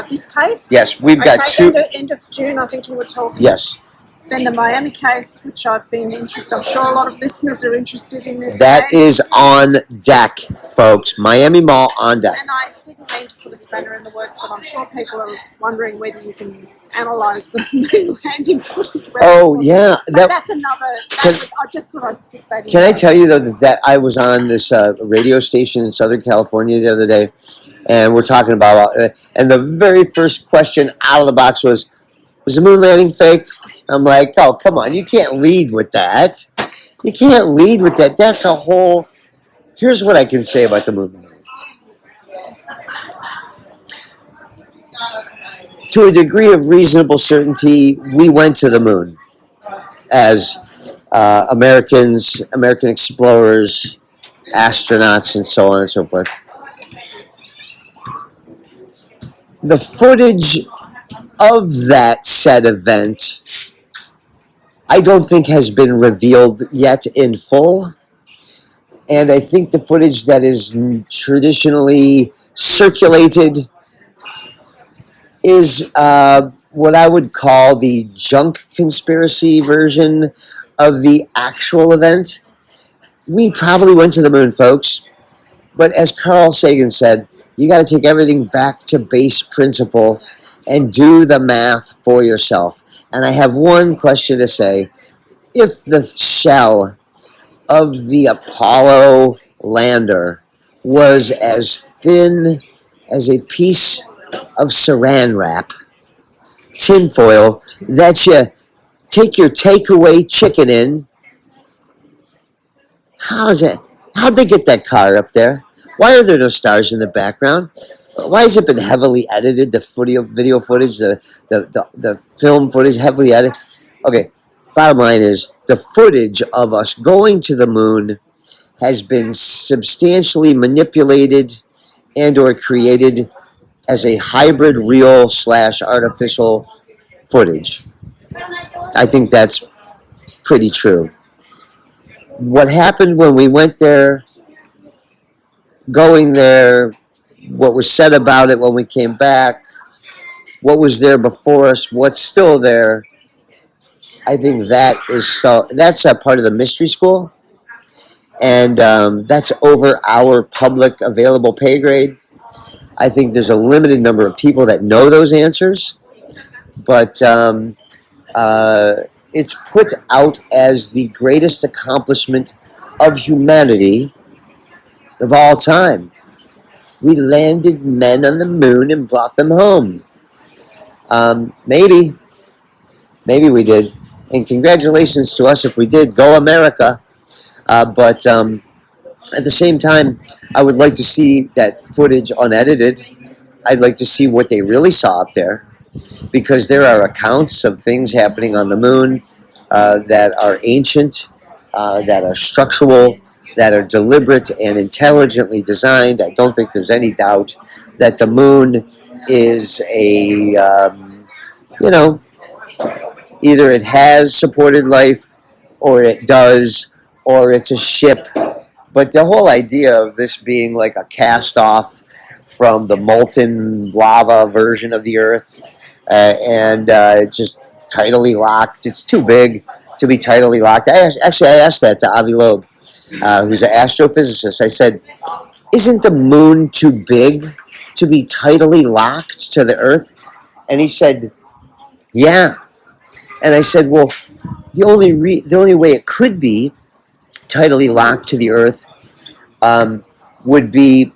S2: this case?
S3: Yes, we've got 2.
S2: End of June, I think you were talking.
S3: Yes.
S2: Then the Miami case, which I've been interested. I'm sure a lot of listeners are interested in this.
S3: That
S2: case.
S3: is on deck, folks. Miami Mall on deck.
S2: And I didn't mean to put a spanner in the works, but I'm sure people are wondering whether you can analyse the moon landing footage.
S3: Oh, yeah.
S2: That's another. I just thought I'd put that in.
S3: Can I tell you, though, that I was on this radio station in Southern California the other day, and we're talking about, and the very first question out of the box was the moon landing fake? I'm like, oh, come on. You can't lead with that. You can't lead with that. That's a whole... Here's what I can say about the moon landing. to a degree of reasonable certainty, we went to the moon as American explorers, astronauts, and so on and so forth. The footage of that said event, I don't think has been revealed yet in full. And I think the footage that is traditionally circulated is what I would call the junk conspiracy version of the actual event. We probably went to the moon, folks. But as Carl Sagan said, you got to take everything back to base principle and do the math for yourself. And I have one question to say. If the shell of the Apollo lander was as thin as a piece of saran wrap, tinfoil, that you take your takeaway chicken in, how'd they get that car up there? Why are there no stars in the background? Why has it been heavily edited? The video footage, the film footage, heavily edited. Okay, bottom line is the footage of us going to the moon has been substantially manipulated and or created as a hybrid real / artificial footage. I think that's pretty true. What happened when we went there, going there, what was said about it when we came back, what was there before us, what's still there, I think that's a part of the mystery school, and that's over our public available pay grade. I think there's a limited number of people that know those answers, but it's put out as the greatest accomplishment of humanity of all time. We landed men on the moon and brought them home. Maybe we did. And congratulations to us if we did. Go America. But at the same time, I would like to see that footage unedited. I'd like to see what they really saw up there. Because there are accounts of things happening on the moon that are ancient, that are structural, that are deliberate and intelligently designed. I don't think there's any doubt that the moon is either it has supported life, or it does, or it's a ship. But the whole idea of this being like a cast-off from the molten lava version of the Earth, and just tidally locked, it's too big to be tidally locked. I asked that to Avi Loeb, who's an astrophysicist. I said, isn't the moon too big to be tidally locked to the Earth? And he said, yeah. And I said, well, the only way it could be tidally locked to the Earth would be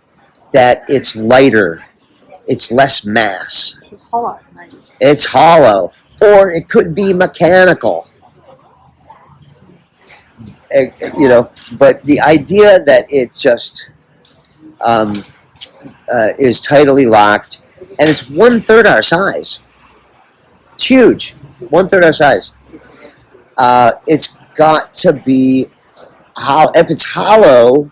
S3: that it's lighter, it's less mass.
S2: It's hollow, maybe.
S3: It's hollow, or it could be mechanical. But the idea that it just is tidally locked, and it's 1/3 our size. It's huge, 1/3 our size. It's got to be hollow. If it's hollow,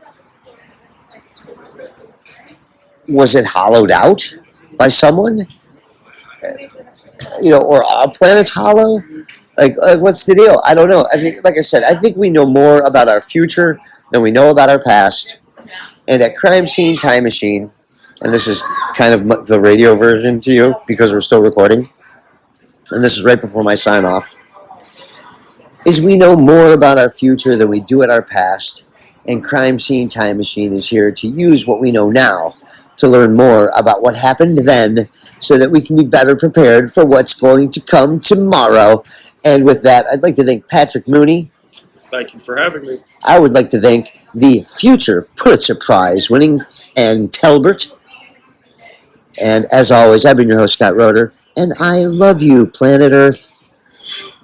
S3: was it hollowed out by someone? Or our planet's hollow? Like, what's the deal? I don't know. I mean, like I said, I think we know more about our future than we know about our past. And at Crime Scene Time Machine, and this is kind of the radio version to you because we're still recording, and this is right before my sign off, is we know more about our future than we do at our past. And Crime Scene Time Machine is here to use what we know now to learn more about what happened then so that we can be better prepared for what's going to come tomorrow. And with that, I'd like to thank Patrick Mooney.
S4: Thank you for having me.
S3: I would like to thank the future Pulitzer Prize winning Ann Talbert. And as always, I've been your host, Scott Roeder, and I love you, planet Earth.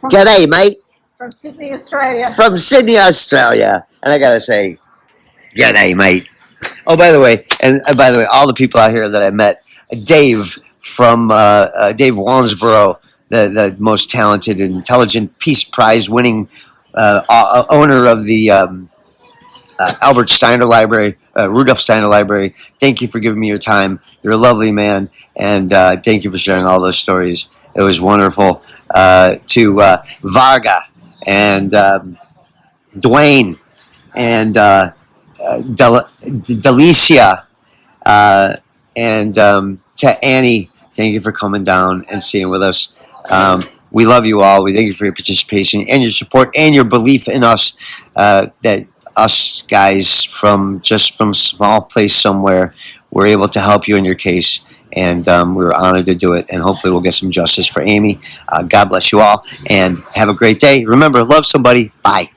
S3: G'day, mate.
S2: From Sydney, Australia.
S3: From Sydney, Australia. And I gotta say, g'day, mate. Oh, by the way, all the people out here that I met, Dave from Dave Walensboro, the most talented and intelligent Peace Prize winning owner of the Albert Steiner Library, Rudolph Steiner Library. Thank you for giving me your time. You're a lovely man, and thank you for sharing all those stories. It was wonderful. To Varga and Dwayne and Delicia and to Annie, thank you for coming down and sitting with us. We love you all. We thank you for your participation and your support and your belief in us, that us guys from a small place somewhere, we're able to help you in your case. And we were honored to do it. And hopefully we'll get some justice for Amy. God bless you all and have a great day. Remember, love somebody. Bye.